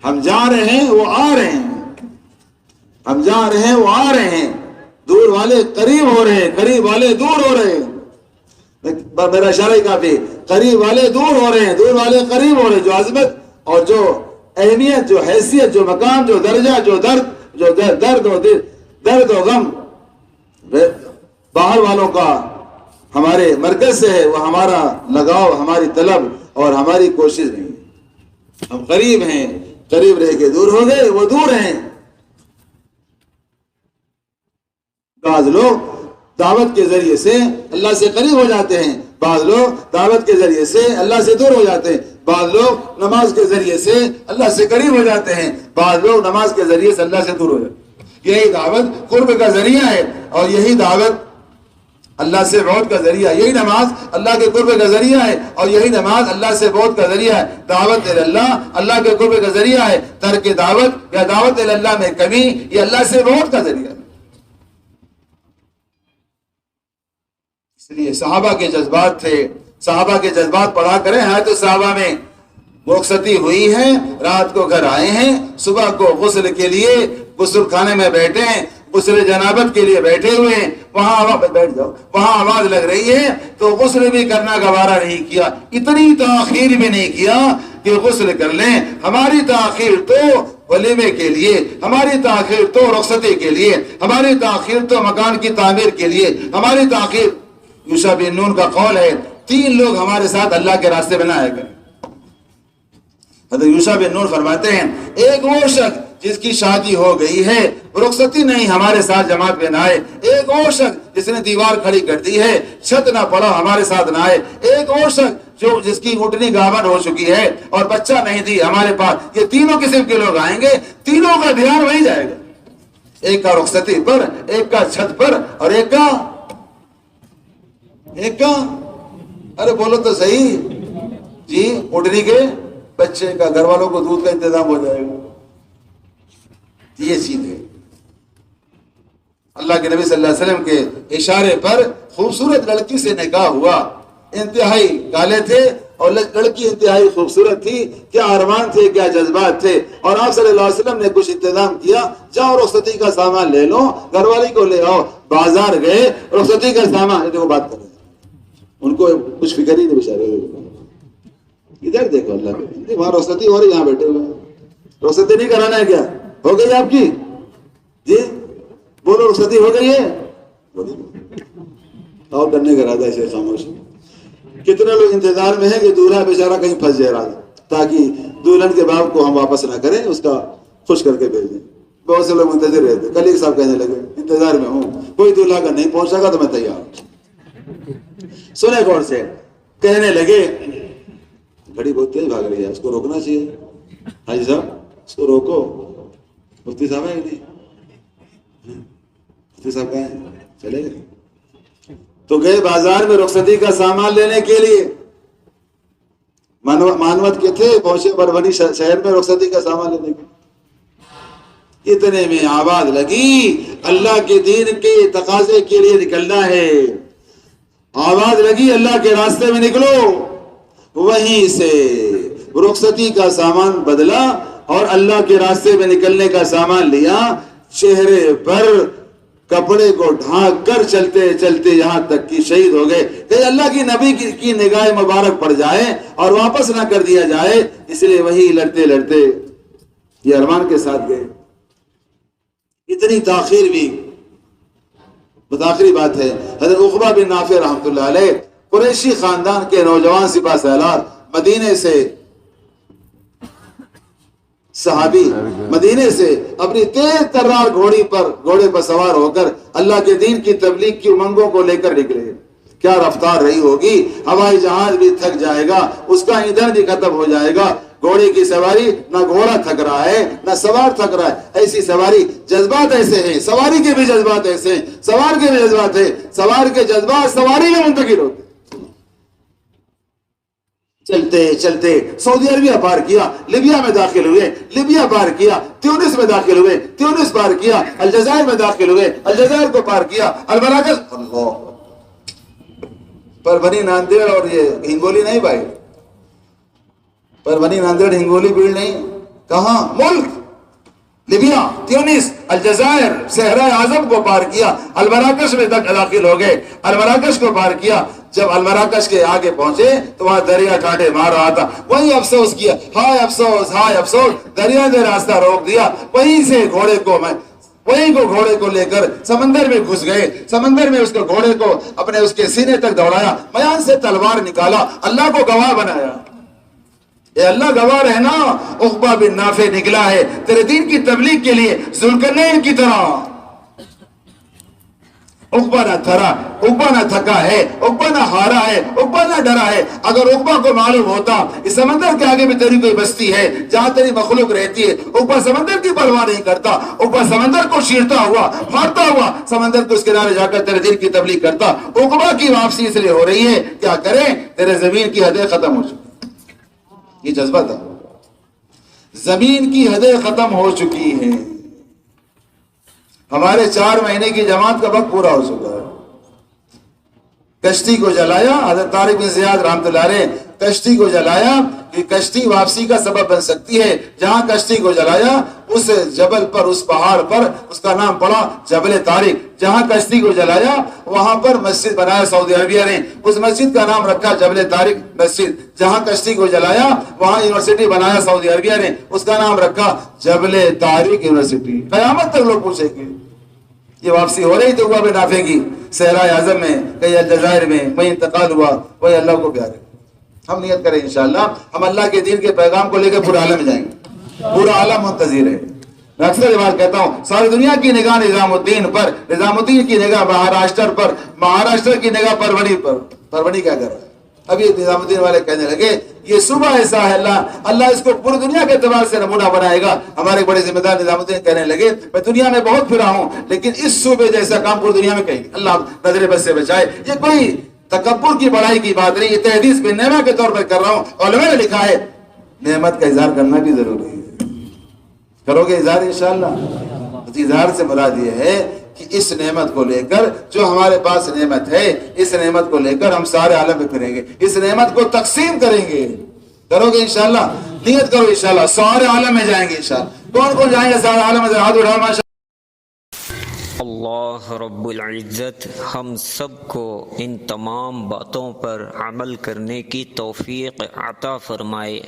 ہم جا رہے ہیں وہ آ رہے ہیں، ہم جا رہے ہیں وہ آ رہے ہیں. دور والے قریب ہو رہے ہیں، قریب والے دور ہو رہے ہیں. میرا اشارہ ہی کافی. قریب والے دور ہو رہے ہیں، دور والے قریب ہو رہے ہیں. جو عظمت اور جو اہمیت، جو حیثیت، جو مقام، جو درجہ، جو درد و غم باہر والوں کا ہمارے مرکز سے ہے، وہ ہمارا لگاؤ، ہماری طلب اور ہماری کوشش نہیں ہے. ہم قریب ہیں، قریب رہ کے دور ہو گئے، وہ دور ہیں. بعض لوگ دعوت کے ذریعے سے اللہ سے قریب ہو جاتے ہیں، بعض لوگ دعوت کے ذریعے سے اللہ سے دور ہو جاتے ہیں. بعض لوگ نماز کے ذریعے سے اللہ سے قریب ہو جاتے ہیں، بعض لوگ نماز کے ذریعے سے اللہ سے دور ہو جاتے ہیں. یہی دعوت قرب کا ذریعہ ہے، اور یہی دعوت اللہ سے بعد کا ذریعہ. یہی نماز اللہ کے قرب کا ذریعہ ہے، اور یہی نماز اللہ سے بعد کا ذریعہ ہے. دعوت اللہ اللہ کے قرب کا ذریعہ ہے. ترک دعوت یا دعوت اللہ میں کمی یہ اللہ سے بعد کا ذریعہ ہے. اس لیے صحابہ کے جذبات تھے، صحابہ کے جذبات پڑھا کریں. ہے تو صحابہ میں رخصتی ہوئی ہے، رات کو گھر آئے ہیں، صبح کو غسل کے لیے غسل خانے میں بیٹھے ہیں، غسل جنابت کے لیے بیٹھے ہوئے ہیں. وہاں بیٹھ جاؤ، وہاں آواز لگ رہی ہے تو غسل بھی کرنا گوارا نہیں کیا، اتنی تاخیر بھی نہیں کیا کہ غسل کر لیں. ہماری تاخیر تو ولیمے کے لیے، ہماری تاخیر تو رخصتی کے لیے، ہماری تاخیر تو مکان کی تعمیر کے لیے، ہماری تاخیر. یوشع بن نون کا قول ہے 3 لوگ ہمارے ساتھ اللہ کے راستے میں نہ آئے کریں. حضرت یوشع بن نون فرماتے ہیں ایک وہ شخص جس کی شادی ہو گئی ہے رخصتی نہیں ہمارے ساتھ جماعت میں نہ آئے. ایک وہ شخص جس نے دیوار کھڑی کر دی ہے چھت نہ پڑا ہمارے ساتھ نہ آئے. ایک وہ شخص جو جس کی گھٹنی گاون ہو چکی ہے اور بچہ نہیں دی ہمارے پاس. یہ تینوں قسم کے لوگ آئیں گے، تینوں کا دھیان وہی جائے گا. ایک کا رخصتی پر، ایک کا چھت پر، اور ایک کا ارے بولو تو صحیح جی، گھٹنی کے بچے کا، گھر والوں کو دودھ کا انتظام ہو جائے گا. یہ چیز ہے. اللہ کے نبی صلی اللہ علیہ وسلم کے اشارے پر خوبصورت لڑکی سے نکاح ہوا. انتہائی کالے تھے اور لڑکی انتہائی خوبصورت تھی. کیا ارمان تھے، کیا جذبات تھے. اور آپ صلی اللہ علیہ وسلم نے کچھ انتظام کیا، جاؤ رخصتی کا سامان لے لو، گھر والی کو لے آؤ. بازار گئے، رخصتی کا سامان، دیکھو بات کریں، ان کو کچھ فکر ہی نہیں بیچارے. ادھر دیکھو اللہ کے، وہاں رخصتی ہو رہی، یہاں بیٹھے ہوئے. رخصتی نہیں کرانا ہے کیا؟ ہو گئی آپ کی جی؟ بولو رخصتی ہو گئی ہے؟ اور کرنے کا ارادہ ہے خاموش. کتنے لوگ انتظار میں ہیں کہ دولہا بیچارہ کہیں پھنس جائے رہا تاکہ دلہن کے باپ کو ہم واپس نہ کریں، اس کا خوش کر کے بھیج دیں. بہت سے لوگ منتظر رہتے. کل ایک صاحب کہنے لگے انتظار میں ہوں، کوئی دولہا کا نہیں پہنچا گا تو میں تیار ہوں. سنے غور سے، کہنے لگے گھڑی بہت تیز بھاگ رہی ہے، اس کو روکنا چاہیے. حاجی صاحب اس کو روکو. مفتی صاحب ہے نہیں؟ مفتی صاحب کہاں ہیں؟ چلے گئے. تو گئے بازار میں رخصتی کا سامان لینے کے لیے. مانوت کے تھے، پہنچے بربنی شہر میں رخصتی کا سامان لینے کے. اتنے میں آواز لگی اللہ کے دین کے تقاضے کے لیے نکلنا ہے. آواز لگی اللہ کے راستے میں نکلو. وہیں سے رخصتی کا سامان بدلا اور اللہ کے راستے میں نکلنے کا سامان لیا. چہرے پر کپڑے کو ڈھانک کر چلتے چلتے یہاں تک کہ شہید ہو گئے. کہ اللہ کی نبی کی نگاہ مبارک پڑ جائے اور واپس نہ کر دیا جائے، اس لیے وہی لڑتے لڑتے یہ ارمان کے ساتھ گئے. اتنی تاخیر بھی آخری بات ہے. حضرت عقبہ بن نافع رحمۃ اللہ علیہ قریشی خاندان کے نوجوان سپاہ سالار، مدینے سے صحابی، مدینے سے اپنی تیز ترار گھوڑے پر سوار ہو کر اللہ کے دین کی تبلیغ کی امنگوں کو لے کر نکلے. کیا رفتار رہی ہوگی. ہوائی جہاز بھی تھک جائے گا، اس کا ایندھن بھی ختم ہو جائے گا، گھوڑے کی سواری نہ گھوڑا تھک رہا ہے نہ سوار تھک رہا ہے، ایسی سواری، جذبات ایسے ہیں، سواری کے بھی جذبات ایسے ہیں، سوار کے بھی جذبات ہیں، سوار کے جذبات سواری میں منتقل ہوتے، چلتے چلتے سعودی عربیہ پار کیا، لیبیا میں داخل ہوئے، لیبیا پار کیا، تیونس میں داخل ہوئے، تیونس پار کیا، الجزائر میں داخل ہوئے، الجزائر کو پار کیا، المراکش، اللہ، پر بنی ناندیڑ اور یہ ہنگولی نہیں بھائی، پر بنی ناندیڑ ہنگولی بھیڑ نہیں، کہاں؟ ملک لیبیا، تیونس، الجزائر، صحرا اعظم کو پار کیا، المراکش میں تک داخل ہو گئے، المراکش کو پار کیا، جب المراکش کے آگے پہنچے تو وہاں دریا کانٹے مار رہا تھا، وہی افسوس کیا، ہائے افسوس ہائے افسوس، دریا نے راستہ روک دیا، وہیں سے گھوڑے کو لے کر سمندر میں گھس گئے، سمندر میں اس کو گھوڑے کو اپنے اس کے سینے تک دوڑایا، میان سے تلوار نکالا، اللہ کو گواہ بنایا، اے اللہ گواہ رہنا، عقبہ بن نافع نکلا ہے تیرے دین کی تبلیغ کے لیے ذوالقرنین کی طرح، عقبہ نہ تھکا ہے، عقبہ نہ ہارا ہے، عقبہ نہ ڈرا ہے، اگر عقبہ کو معلوم ہوتا اس سمندر کے آگے بھی تیری کوئی بستی ہے جہاں تیری مخلوق رہتی ہے، عقبہ سمندر کی پرواہ نہیں کرتا، عقبہ سمندر کو چیرتا ہوا، پھاڑتا ہوا سمندر کے اس کنارے جا کر تیرے دین کی تبلیغ کرتا، عقبہ کی واپسی اس لیے ہو رہی ہے، کیا کریں، تیرے زمین کی حدیں ختم ہو چکی، یہ جذبہ تھا، زمین کی حدیں ختم ہو چکی ہیں، ہمارے 4 مہینے کی جماعت کا وقت پورا ہو چکا ہے، کشتی کو جلایا، حضرت طارق بن زیاد رحمۃ اللہ علیہ کشتی کو جلایا کہ کشتی واپسی کا سبب بن سکتی ہے، جہاں کشتی کو جلایا اس جبل پر، اس پہاڑ پر اس کا نام پڑا جبل طارق، جہاں کشتی کو جلایا وہاں پر مسجد بنایا سعودی عربیہ نے، اس مسجد کا نام رکھا جبل طارق مسجد، جہاں کشتی کو جلایا وہاں یونیورسٹی بنایا سعودی عربیہ نے، اس کا نام رکھا جبل طارق یونیورسٹی، قیامت تک لوگ پوچھیں گے، یہ واپسی ہو رہی تو عقبہ بن نافع کی، صحرا اعظم میں، کہیں الجزائر میں، وہیں انتقال ہوا، وہی اللہ کو پیارے، ہم نیت کریں انشاءاللہ ہم اللہ کے دین کے پیغام کو لے کے پورا عالم میں جائیں گے، پورا عالم منتظر ہے، میں اکثر یہ بات کہتا ہوں، ساری دنیا کی نگاہ نظام الدین پر، نظام الدین کی نگاہ مہاراشٹر پر، مہاراشٹر کی نگاہ پروری پر، پروری کیا کر رہا ہے، ابھی نظام الدین والے کہنے لگے یہ صبح ایسا ہے، اللہ اس کو پوری دنیا کے اعتبار سے نمونہ بنائے گا، ہمارے بڑے ذمہ دار نظام الدین کہنے لگے میں دنیا میں بہت پھرا ہوں لیکن اس صوبے جیسا کام پوری دنیا میں کہیں اللہ نظر بد سے بچائے، یہ کوئی تکبر کی بڑائی کی بات نہیں، یہ تحدیث بن نعمہ کے طور پر کر رہا ہوں، علماء نے لکھا ہے نعمت کا اظہار کرنا بھی ضروری ہے، کرو گے اظہار انشاءاللہ، اظہار سے مراد یہ ہے کہ اس نعمت کو لے کر جو ہمارے پاس نعمت ہے، اس نعمت کو لے کر ہم سارے عالم میں پھریں گے، اس نعمت کو تقسیم کریں گے، کرو گے انشاءاللہ، نیت کرو انشاءاللہ، سارے عالم میں جائیں گے انشاءاللہ، کون جائیں گے سارے عالم میں، ہاتھ اٹھاؤ ماشاءاللہ۔ اللہ رب العزت ہم سب کو ان تمام باتوں پر عمل کرنے کی توفیق عطا فرمائے۔